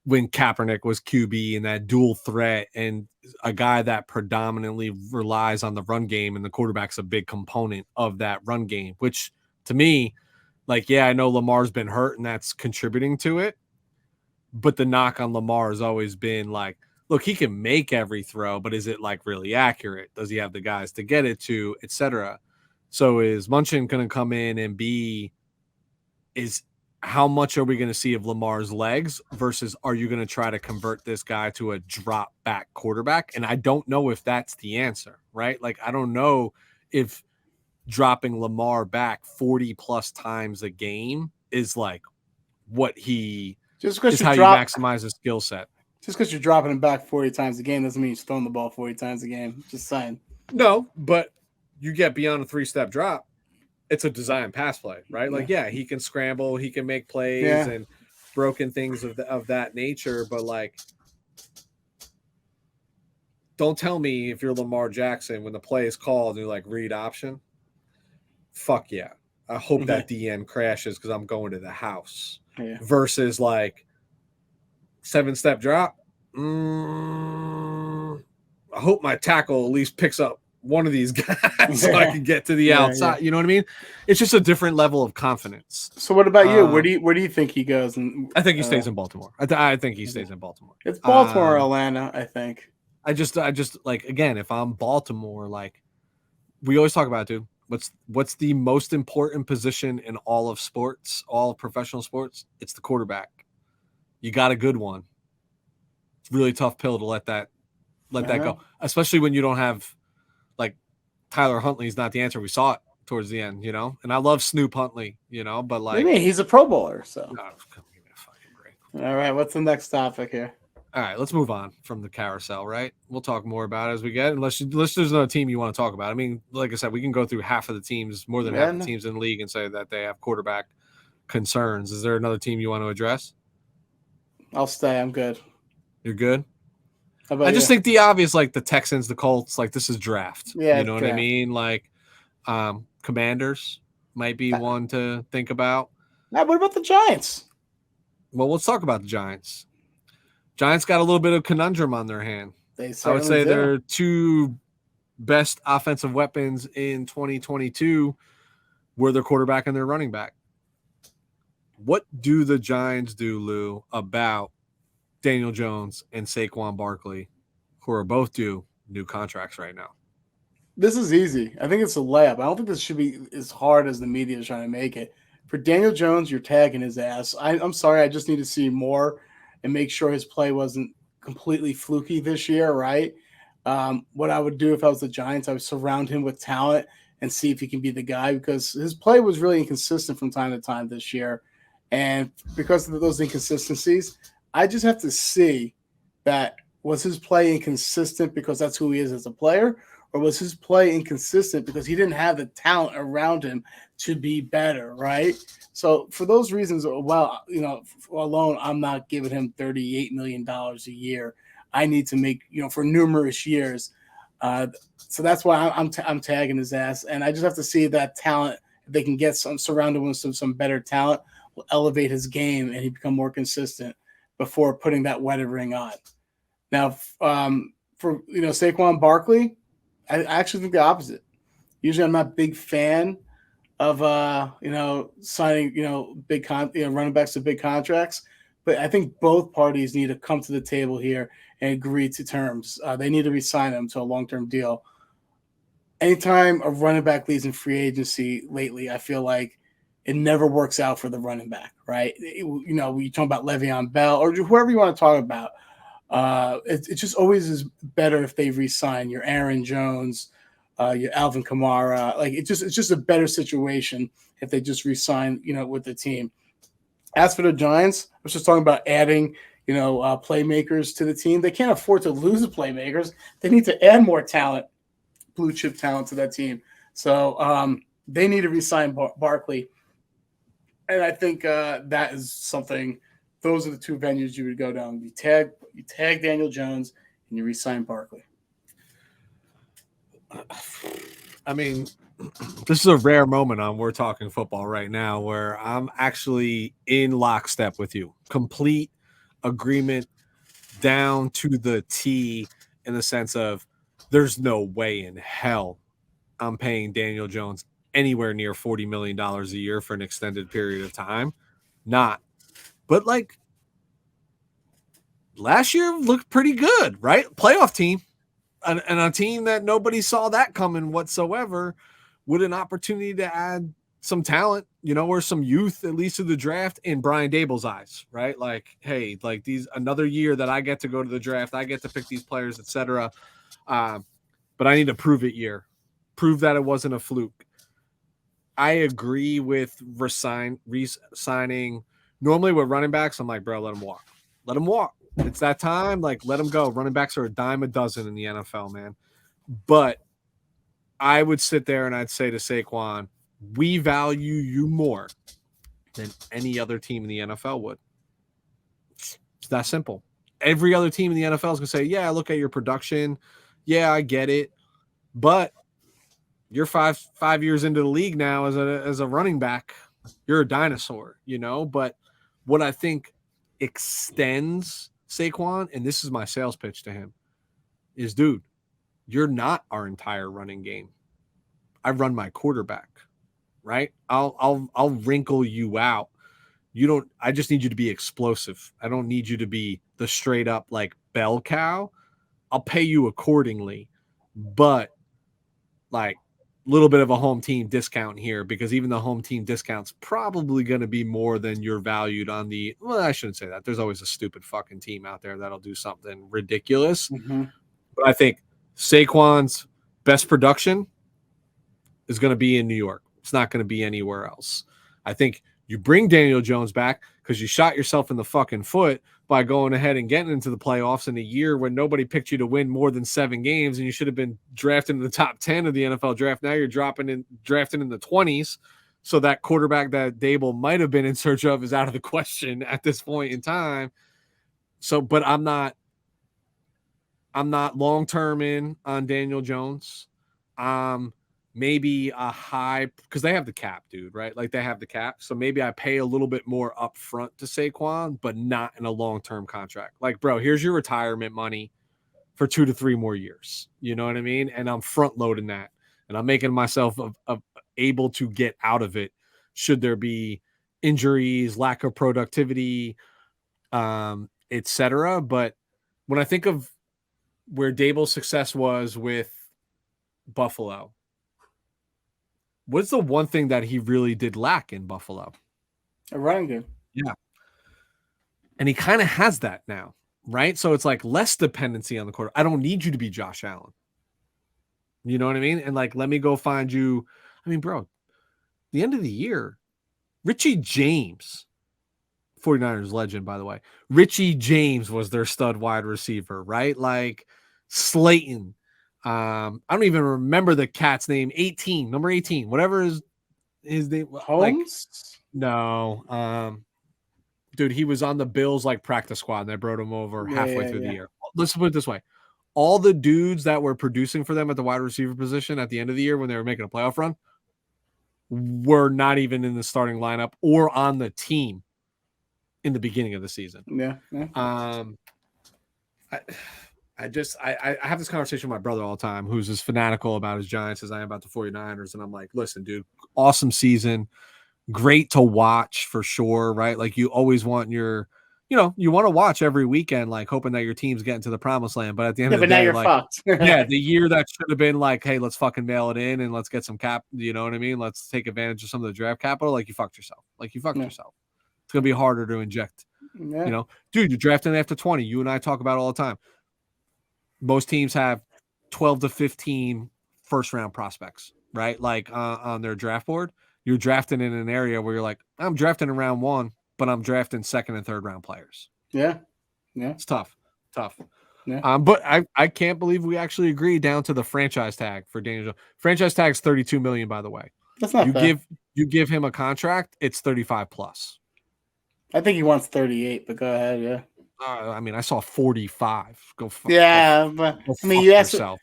when Kaepernick was QB, and that dual threat, and a guy that predominantly relies on the run game, and the quarterback's a big component of that run game, which to me, like, yeah, I know Lamar's been hurt and that's contributing to it. But the knock on Lamar has always been like, look, he can make every throw, but is it like really accurate? Does he have the guys to get it to, etc.? So is Munchen going to come in and how much are we going to see of Lamar's legs versus are you going to try to convert this guy to a drop back quarterback? And I don't know if that's the answer, right? Like, I don't know if dropping Lamar back 40 plus times a game is like what he is how you maximize his skill set. Just because you're dropping him back 40 times a game doesn't mean he's throwing the ball 40 times a game. Just saying. No, but you get beyond a 3-step drop, it's a design pass play, right? Like, yeah, he can scramble, he can make plays and broken things of that nature, but like, don't tell me if you're Lamar Jackson when the play is called and you're like, read option. Fuck yeah. I hope that DN crashes because I'm going to the house. Yeah. Versus like 7-step drop. I hope my tackle at least picks up one of these guys so I can get to the outside. Yeah. You know what I mean? It's just a different level of confidence. So what about you? Where do you think he goes? I think he stays in Baltimore. I think he stays in Baltimore. It's Baltimore or Atlanta, I think. I just like, again, if I'm Baltimore, like we always talk about, dude, what's the most important position in all of sports, all of professional sports? It's the quarterback. You got a good one. It's a really tough pill to let that go, especially when you don't have, like, Tyler Huntley's not the answer. We saw it towards the end, you know. And I love Snoop Huntley, you know, but like, he's a Pro Bowler, so. Oh, give me a fucking break. All right, what's the next topic here? All right, let's move on from the carousel, right? We'll talk more about it as we get, unless there's another team you want to talk about. I mean, like I said, we can go through half of the teams, more than half the teams in the league, and say that they have quarterback concerns. Is there another team you want to address? I'll stay. I'm good. You're good? I just think the obvious, like the Texans, the Colts, like this is draft. Yeah, you know what I mean? Like Commanders might be one to think about. Now, what about the Giants? Well, let's talk about the Giants. Giants got a little bit of conundrum on their hand. I would say their two best offensive weapons in 2022 were their quarterback and their running back. What do the Giants do, Lou, about Daniel Jones and Saquon Barkley, who are both due new contracts right now? This is easy. I think it's a layup. I don't think this should be as hard as the media is trying to make it. For Daniel Jones, you're tagging his ass. I'm sorry. I just need to see more and make sure his play wasn't completely fluky this year, right? What I would do if I was the Giants, I would surround him with talent and see if he can be the guy, because his play was really inconsistent from time to time this year. And because of those inconsistencies, I just have to see that was his play inconsistent because that's who he is as a player, or was his play inconsistent because he didn't have the talent around him to be better, right? So for those reasons, well, alone, I'm not giving him $38 million a year. I need to make, for numerous years. So that's why I'm tagging his ass, and I just have to see that talent. If they can get surrounded with some better talent, will elevate his game and he become more consistent before putting that wedding ring on. Now, for Saquon Barkley, I actually think the opposite. Usually, I'm not a big fan of signing running backs to big contracts, but I think both parties need to come to the table here and agree to terms. They need to re-sign him to a long-term deal. Anytime a running back leaves in free agency lately, I feel like it never works out for the running back, right? We talk about Le'Veon Bell or whoever you want to talk about. It just always is better if they re-sign your Aaron Jones, your Alvin Kamara. Like it's just a better situation if they just re-sign, with the team. As for the Giants, I was just talking about adding, playmakers to the team. They can't afford to lose the playmakers. They need to add more talent, blue chip talent to that team. So they need to re-sign Barkley. And I think that is something. Those are the two venues you would go down. You tag Daniel Jones and you re-sign Barkley. I mean, this is a rare moment on We're Talking Football right now where I'm actually in lockstep with you. Complete agreement down to the T in the sense of there's no way in hell I'm paying Daniel Jones anywhere near $40 million a year for an extended period of time. Not. But like last year looked pretty good, right? Playoff team. And a team that nobody saw that coming whatsoever, with an opportunity to add some talent, or some youth, at least to the draft in Brian Dable's eyes, right? Like, hey, like another year that I get to go to the draft, I get to pick these players, etc. But I need a prove it year, prove that it wasn't a fluke. I agree with re-signing. Normally with running backs, I'm like, bro, let them walk. Let them walk. It's that time. Like, let them go. Running backs are a dime a dozen in the NFL, man. But I would sit there and I'd say to Saquon, we value you more than any other team in the NFL would. It's that simple. Every other team in the NFL is going to say, yeah, look at your production. Yeah, I get it. But you're five years into the league now as a running back. You're a dinosaur, But what I think extends Saquon, and this is my sales pitch to him, is, dude, you're not our entire running game. I run my quarterback, right? I'll wrinkle you out. I just need you to be explosive. I don't need you to be the straight up like bell cow. I'll pay you accordingly, but like little bit of a home team discount here, because even the home team discount's probably going to be more than you're valued on the, well, I shouldn't say that. There's always a stupid fucking team out there that'll do something ridiculous. Mm-hmm. But I think Saquon's best production is going to be in New York. It's not going to be anywhere else. I think you bring Daniel Jones back because you shot yourself in the fucking foot by going ahead and getting into the playoffs in a year when nobody picked you to win more than 7 games, and you should have been drafted in the top 10 of the NFL draft. Now you're drafting in the 20s. So that quarterback that Dable might have been in search of is out of the question at this point in time. So, but I'm not long-term in on Daniel Jones. Maybe a high, because they have the cap, dude, right? Like they have the cap. So maybe I pay a little bit more upfront to Saquon, but not in a long-term contract. Like, bro, here's your retirement money for 2 to 3 more years. You know what I mean? And I'm front loading that, and I'm making myself able to get out of it should there be injuries, lack of productivity, etc. But when I think of where Dable's success was with Buffalo, what's the one thing that he really did lack in Buffalo? A running game. Yeah. And he kind of has that now, right? So it's like less dependency on the quarter. I don't need you to be Josh Allen. You know what I mean? And like, let me go find you. I mean, bro, the end of the year, Richie James 49ers legend, by the way. Richie James was their stud wide receiver, right? Like Slayton. I don't even remember the cat's name. 18, number 18, whatever his name. Holmes? No. Dude, he was on the Bills like practice squad and they brought him over halfway through the year. Let's put it this way. All the dudes that were producing for them at the wide receiver position at the end of the year when they were making a playoff run were not even in the starting lineup or on the team in the beginning of the season. Yeah. I have this conversation with my brother all the time, who's as fanatical about his Giants as I am about the 49ers. And I'm like, listen, dude, awesome season. Great to watch for sure, right? Like you always want you want to watch every weekend, like hoping that your team's getting to the promised land. But at the end of the day, now you're like, fucked. the year that should have been like, hey, let's fucking mail it in and let's get some cap. You know what I mean? Let's take advantage of some of the draft capital. Like you fucked yourself. Yourself. It's gonna be harder to inject. Yeah. Dude, you're drafting after 20. You and I talk about it all the time. Most teams have 12 to 15 first round prospects, right? Like on their draft board. You're drafting in an area where you're like, I'm drafting in round 1, but I'm drafting second and third round players. Yeah. It's tough. Yeah. But I can't believe we actually agree down to the franchise tag for Daniel Jones. Franchise tag's $32 million, by the way. That's not bad. You give him a contract, it's 35 plus. I think he wants 38, but go ahead. Yeah. I mean, I saw 45. But I mean, you asked for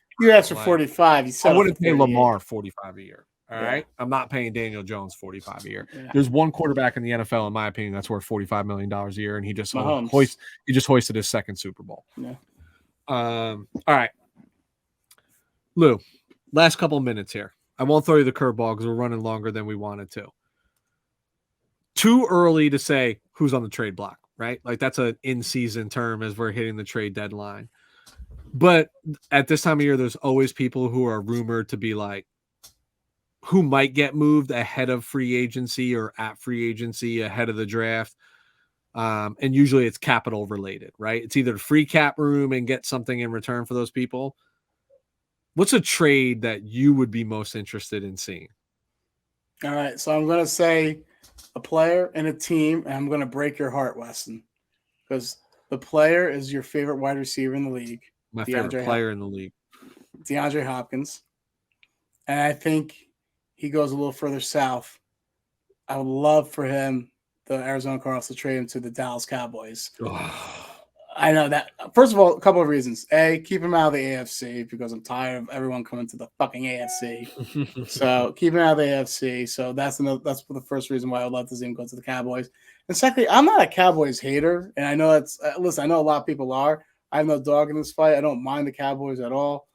45. You said I wouldn't pay Lamar 45 a year. All right. I'm not paying Daniel Jones 45 a year. Yeah. There's one quarterback in the NFL, in my opinion, that's worth $45 million a year, and he just hoisted his second Super Bowl. Yeah. All right. Lou, last couple minutes here. I won't throw you the curveball because we're running longer than we wanted to. Too early to say who's on the trade block, right? Like that's an in-season term as we're hitting the trade deadline. But at this time of year, there's always people who are rumored to be like, who might get moved ahead of free agency or at free agency ahead of the draft. And usually it's capital related, right? It's either free cap room and get something in return for those people. What's a trade that you would be most interested in seeing? All right. So I'm going to say a player and a team, and I'm going to break your heart, Weston, because the player is your favorite wide receiver in the league. My favorite player in the league. DeAndre Hopkins. And I think he goes a little further south. I would love for him, the Arizona Cardinals, to trade him to the Dallas Cowboys. I know that. First of all, a couple of reasons. A, keep him out of the AFC because I'm tired of everyone coming to the fucking AFC. So keep him out of the AFC. So that's the first reason why I would love to see him go to the Cowboys. And secondly, I'm not a Cowboys hater, and I know it's listen. I know a lot of people are. I have no dog in this fight. I don't mind the Cowboys at all.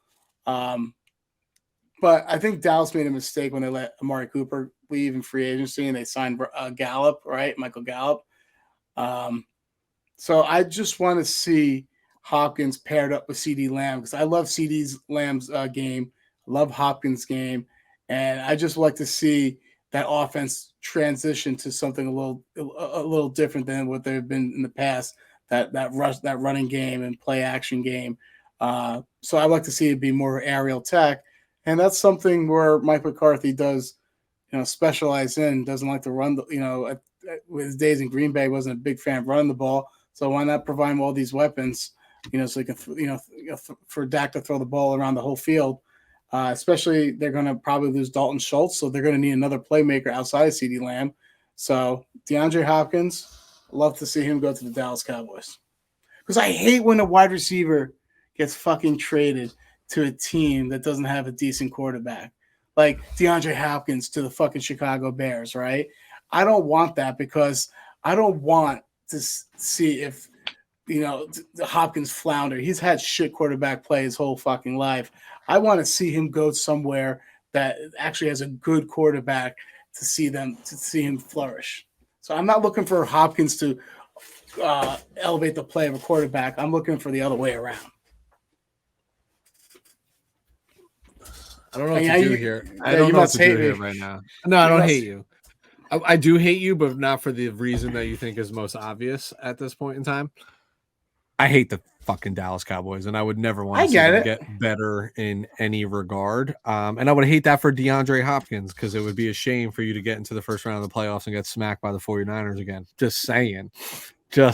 But I think Dallas made a mistake when they let Amari Cooper leave in free agency and they signed Gallup, right? Michael Gallup. So I just want to see Hopkins paired up with CeeDee Lamb because I love CeeDee Lamb's game. I love Hopkins' game. And I just like to see that offense transition to something a little different than what they've been in the past, that running game and play action game. So I'd like to see it be more aerial tech. And that's something where Mike McCarthy does, specialize in, doesn't like to run, with his days in Green Bay, wasn't a big fan of running the ball. So why not provide him all these weapons, so he can, for Dak to throw the ball around the whole field. Especially they're going to probably lose Dalton Schultz. So they're going to need another playmaker outside of CeeDee Lamb. So DeAndre Hopkins, love to see him go to the Dallas Cowboys. Because I hate when a wide receiver gets fucking traded to a team that doesn't have a decent quarterback, like DeAndre Hopkins to the fucking Chicago Bears, right? I don't want that because I don't want to see if, Hopkins flounder. He's had shit quarterback play his whole fucking life. I want to see him go somewhere that actually has a good quarterback to see him flourish. So I'm not looking for Hopkins to elevate the play of a quarterback. I'm looking for the other way around. I don't know what to do here. I don't know what to do here right now. No, I don't hate you. I do hate you, but not for the reason that you think is most obvious at this point in time. I hate the fucking Dallas Cowboys, and I would never want I to see get them it. get better in any regard. And I would hate that for DeAndre Hopkins because it would be a shame for you to get into the first round of the playoffs and get smacked by the 49ers again. Just saying. Yeah.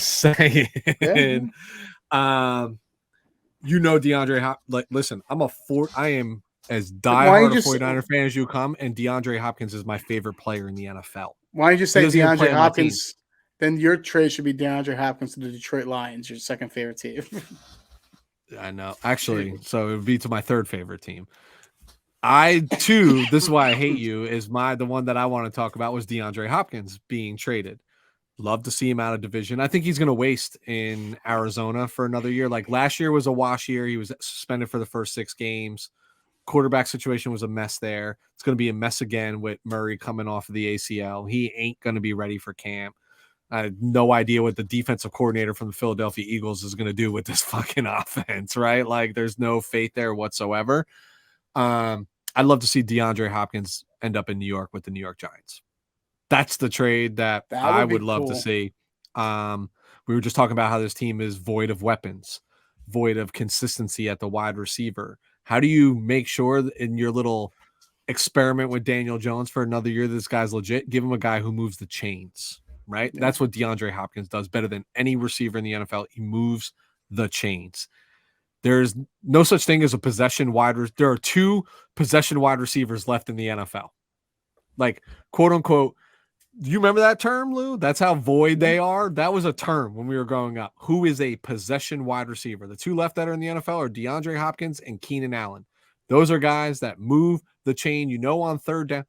DeAndre listen, I am as Why don't diehard a you just 49er fan as you come, and DeAndre Hopkins is my favorite player in the NFL. why don't you He say doesn't even play DeAndre on my team. Hopkins? Then your trade should be DeAndre Hopkins to the Detroit Lions, your second favorite team. I know. Actually, so it would be to my third favorite team. I too, this is why I hate you, is the one that I want to talk about was DeAndre Hopkins being traded. Love to see him out of division. I think he's going to waste in Arizona for another year. Like last year was a wash year. He was suspended for the first 6 games. Quarterback situation was a mess there. It's going to be a mess again with Murray coming off of the ACL. He ain't going to be ready for camp. I have no idea what the defensive coordinator from the Philadelphia Eagles is going to do with this fucking offense, right? Like there's no faith there whatsoever. I'd love to see DeAndre Hopkins end up in New York with the New York Giants. That's the trade that I would love to see. We were just talking about how this team is void of weapons, void of consistency at the wide receiver. How do you make sure in your little experiment with Daniel Jones for another year this guy's legit? Give him a guy who moves the chains, right? Yeah. That's what DeAndre Hopkins does better than any receiver in the NFL. He moves the chains. There's no such thing as a possession wide. There are 2 possession wide receivers left in the NFL. Like, quote unquote, do you remember that term, Lou? That's how void they are. That was a term when we were growing up. Who is a possession wide receiver? The 2 left that are in the NFL are DeAndre Hopkins and Keenan Allen. Those are guys that move the chain. On third down.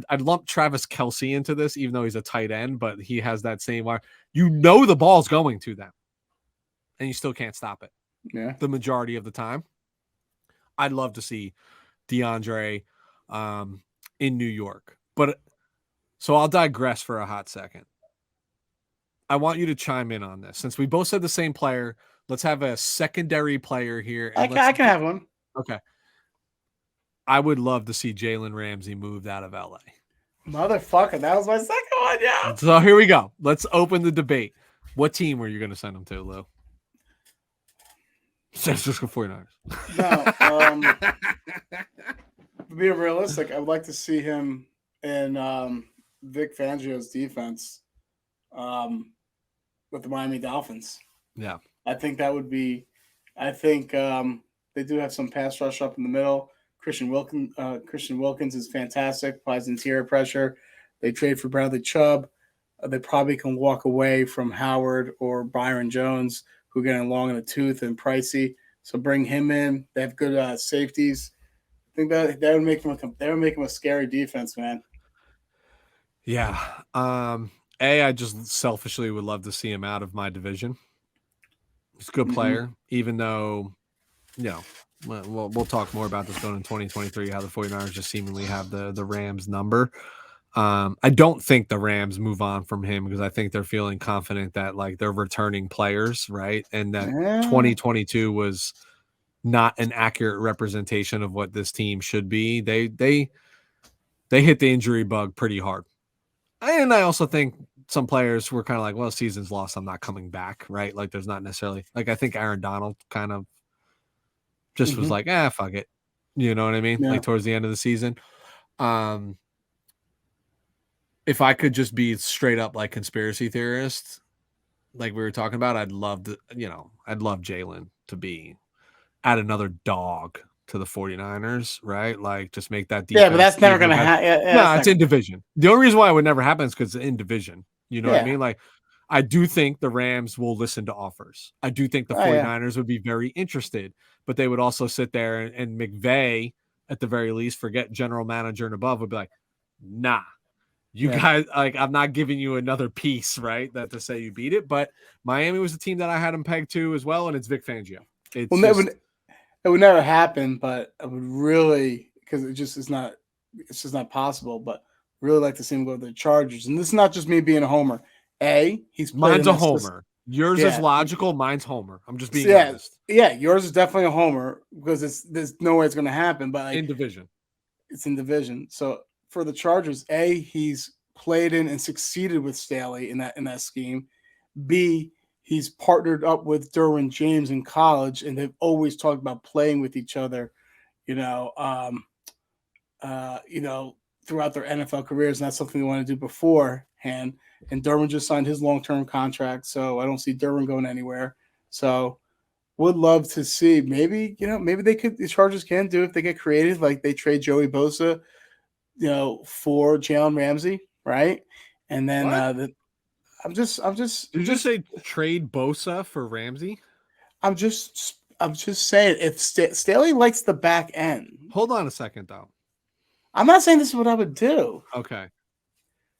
I'd lump Travis Kelce into this, even though he's a tight end, but he has that same wire. The ball's going to them, and you still can't stop it. Yeah. The majority of the time. I'd love to see DeAndre in New York. But so I'll digress for a hot second. I want you to chime in on this. Since we both said the same player, let's have a secondary player here. And I can have one. Okay. I would love to see Jalen Ramsey moved out of LA. Motherfucker, that was my second one, yeah. So here we go. Let's open the debate. What team were you going to send him to, Lou? San Francisco 49ers. No, being realistic, I would like to see him in Vic Fangio's defense with the Miami Dolphins. Yeah. I think that would be – I think they do have some pass rush up in the middle. Christian Wilkins is fantastic, applies interior pressure. They trade for Bradley Chubb. They probably can walk away from Howard or Byron Jones, who are getting long in the tooth and pricey. So bring him in. They have good safeties. I think that would make them a scary defense, man. Yeah. I just selfishly would love to see him out of my division. He's a good player, even though, we'll talk more about this going in 2023, how the 49ers just seemingly have the Rams number. I don't think the Rams move on from him because I think they're feeling confident that like they're returning players, right? And that 2022 was not an accurate representation of what this team should be. They hit the injury bug pretty hard. And I also think some players were kind of like, well, season's lost. I'm not coming back, right? Like there's not necessarily like I think Aaron Donald kind of just was like, fuck it. You know what I mean? Yeah. Like towards the end of the season. If I could just be straight up like conspiracy theorist, like we were talking about, I'd love Jalen to be add another dog to the 49ers, right? Like just make that defense. Yeah, but that's never going to happen. No, it's in division. The only reason why it would never happen is because it's in division. You know what I mean? Like I do think the Rams will listen to offers. I do think the 49ers would be very interested, but they would also sit there and McVay, at the very least, forget general manager and above, would be like, nah, you guys, like, I'm not giving you another piece, right? That to say you beat it. But Miami was the team that I had him pegged to as well, and it's Vic Fangio. It would never happen, but I would really, because it's just not possible, but really like to see him go to the Chargers. And this is not just me being a homer. Mine's a homer. Yours is logical. Mine's homer. I'm just being honest. Yeah, yours is definitely a homer because there's no way it's going to happen. But like, in division, it's in division. So for the Chargers, he's played in and succeeded with Staley in that scheme. B, he's partnered up with Derwin James in college, and they've always talked about playing with each other, you know, throughout their NFL careers, and that's something they want to do beforehand. And Derwin just signed his long-term contract, so I don't see Derwin going anywhere. So would love to see maybe the Chargers can do if they get creative, like they trade Joey Bosa, for Jalen Ramsey, right? And then I'm just Did you just say trade Bosa for Ramsey? I'm just saying if Staley likes the back end. Hold on a second though. I'm not saying this is what I would do. Okay.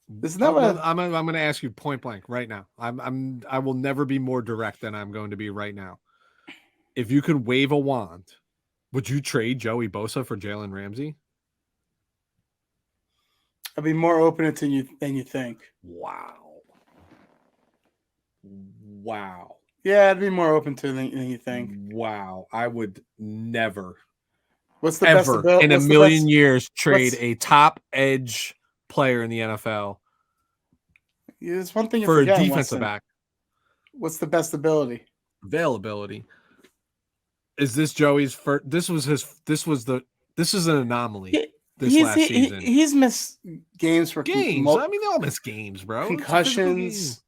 This is not what I'm going to ask you point blank right now. I will never be more direct than I'm going to be right now. If you could wave a wand, would you trade Joey Bosa for Jalen Ramsey? I'd be more open than you think. Wow. Yeah, I'd be more open to than you think. Wow. I would never. What's the best in a million years trade a top edge player in the NFL? There's one thing you're for a forgetting, defensive Weston. back. What's the best ability? Availability. Is this Joey's first? This is an anomaly. Last season. He's missed games for games. I mean, they all miss games, bro. Concussions.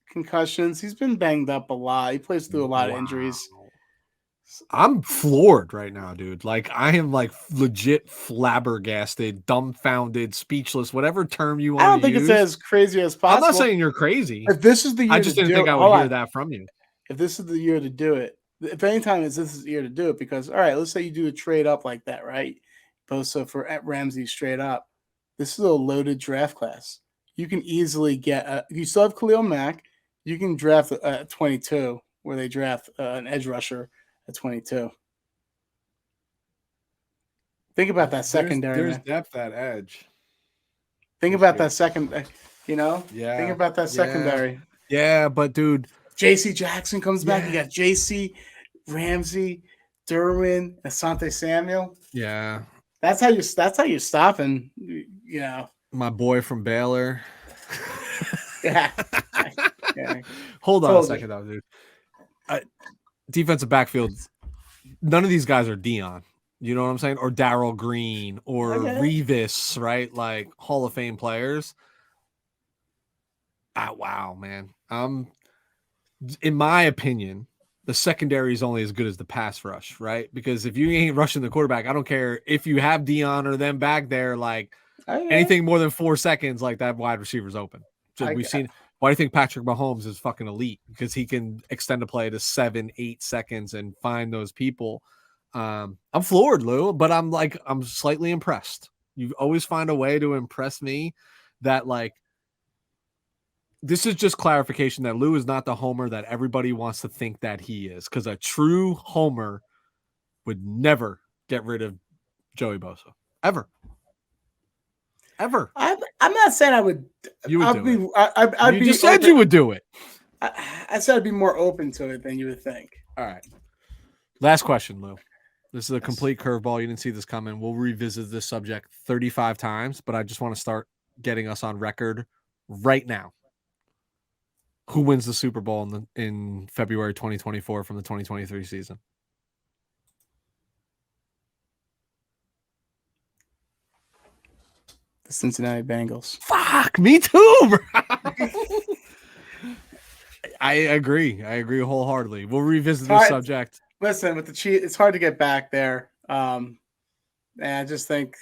He's been banged up a lot. He plays through a lot of injuries. I'm floored right now, dude. Like, I am like legit flabbergasted, dumbfounded, speechless, whatever term you want to use. I don't think it's as crazy as possible. I'm not saying you're crazy. If this is the year I just didn't think I would hear that from you. If this is the year to do it, if any time this is the year to do it, because, all right, let's say you do a trade up like that, right? Bosa for Ramsey straight up. This is a loaded draft class. You can easily get you still have Khalil Mack. You can draft at 22, where they draft an edge rusher at 22. Think about that secondary. There's depth at edge. Think about that second. Yeah. Think about that secondary. Yeah, but dude, J.C. Jackson comes back. You got J.C., Ramsey, Derwin, Asante Samuel. Yeah. That's how you're stopping. My boy from Baylor. Yeah. Hold on a second, though, dude. Defensive backfield. None of these guys are Dion. You know what I'm saying? Or Darrell Green or Revis, right? Like Hall of Fame players. Wow, man. In my opinion, the secondary is only as good as the pass rush, right? Because if you ain't rushing the quarterback, I don't care if you have Dion or them back there, like anything more than 4 seconds, like that wide receiver's open. We've seen. Why do you think Patrick Mahomes is fucking elite? Because he can extend a play to 7-8 seconds and find those people. I'm floored, Lou, but I'm slightly impressed. You always find a way to impress me that, like, this is just clarification that Lou is not the homer that everybody wants to think that he is. Because a true homer would never get rid of Joey Bosa. Ever. I'm not saying I would. You would do it. I'd you just said you would do it. I said I'd be more open to it than you would think. All right. Last question, Lou. This is a complete curveball. You didn't see this coming. We'll revisit this subject 35 times, but I just want to start getting us on record right now. Who wins the Super Bowl in February 2024 from the 2023 season? The Cincinnati Bengals. Fuck, me too, bro. I agree wholeheartedly. We'll revisit this subject. Listen, with the cheat, it's hard to get back there. And I just think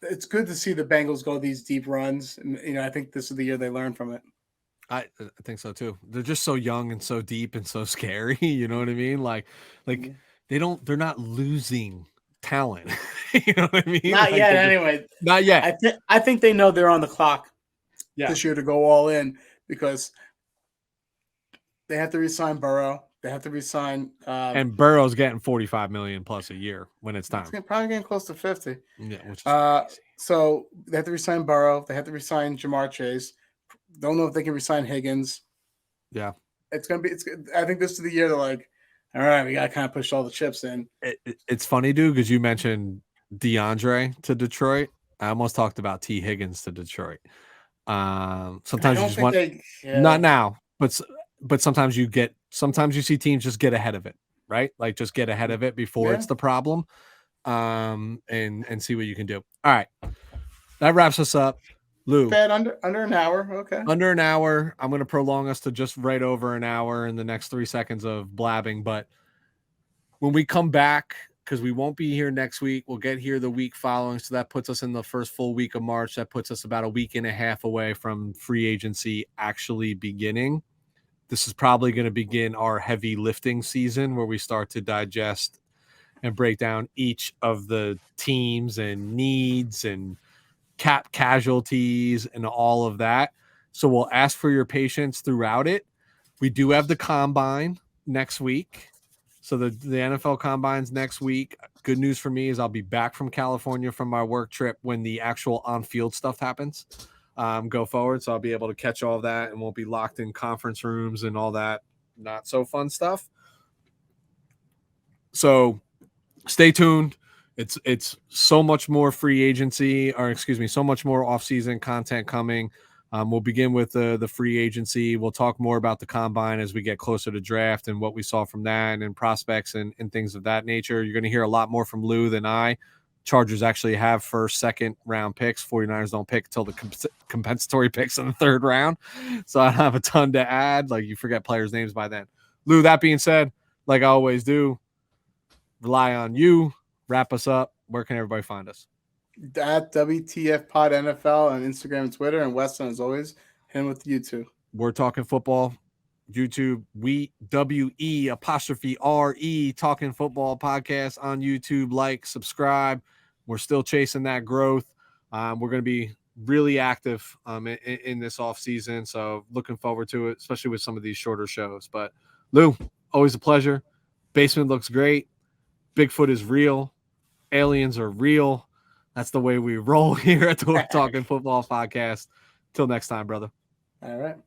it's good to see the Bengals go these deep runs. And, I think this is the year they learn from it. I think so too. They're just so young and so deep and so scary. You know what I mean? Like they're not losing talent. You know what I mean? Not yet, anyway. Not yet. I think they know they're on the clock this year to go all in because they have to re-sign Burrow. They have to re-sign. And Burrow's getting $45 million plus a year when it's time. It's probably getting close to 50. Yeah, which is crazy. So they have to re-sign Burrow. They have to re-sign Jamar Chase. Don't know if they can re-sign Higgins. Yeah, it's gonna be. I think this is the year they're like, all right, we got to kind of push all the chips in. It's funny, dude, because you mentioned DeAndre to Detroit. I almost talked about T. Higgins to Detroit. Sometimes you just want not now, but but sometimes you see teams just get ahead of it, right? Like just get ahead of it before it's the problem, and see what you can do. All right, that wraps us up. Lou, bad under an hour. Okay, under an hour. I'm going to prolong us to just right over an hour in the next 3 seconds of blabbing. But when we come back, because we won't be here next week, we'll get here the week following. So that puts us in the first full week of March. That puts us about a week and a half away from free agency actually beginning. This is probably going to begin our heavy lifting season where we start to digest and break down each of the teams and needs and cap casualties and all of that. So we'll ask for your patience throughout it. We do have the combine next week. So the NFL combine's next week. Good news for me is I'll be back from California from my work trip when the actual on-field stuff happens. Go forward. So I'll be able to catch all of that and won't be locked in conference rooms and all that not so fun stuff. So stay tuned. It's so much more free agency, so much more off-season content coming. We'll begin with the free agency. We'll talk more about the combine as we get closer to draft and what we saw from that and prospects and things of that nature. You're going to hear a lot more from Lou than I. Chargers actually have first, second round picks. 49ers don't pick until the compensatory picks in the third round. So I have a ton to add. Like you forget players' names by then. Lou, that being said, like I always do, rely on you. Wrap us up. Where can everybody find us? At WTF Pod NFL on Instagram and Twitter, and Weston, as always, him with YouTube. We're Talking Football, YouTube. WE_RE Talking Football podcast on YouTube. Like, subscribe. We're still chasing that growth. We're going to be really active in this off season, so looking forward to it, especially with some of these shorter shows. But Lou, always a pleasure. Basement looks great. Bigfoot is real. Aliens are real. That's the way we roll here at the We're Talking Football podcast. Till next time, brother. All right.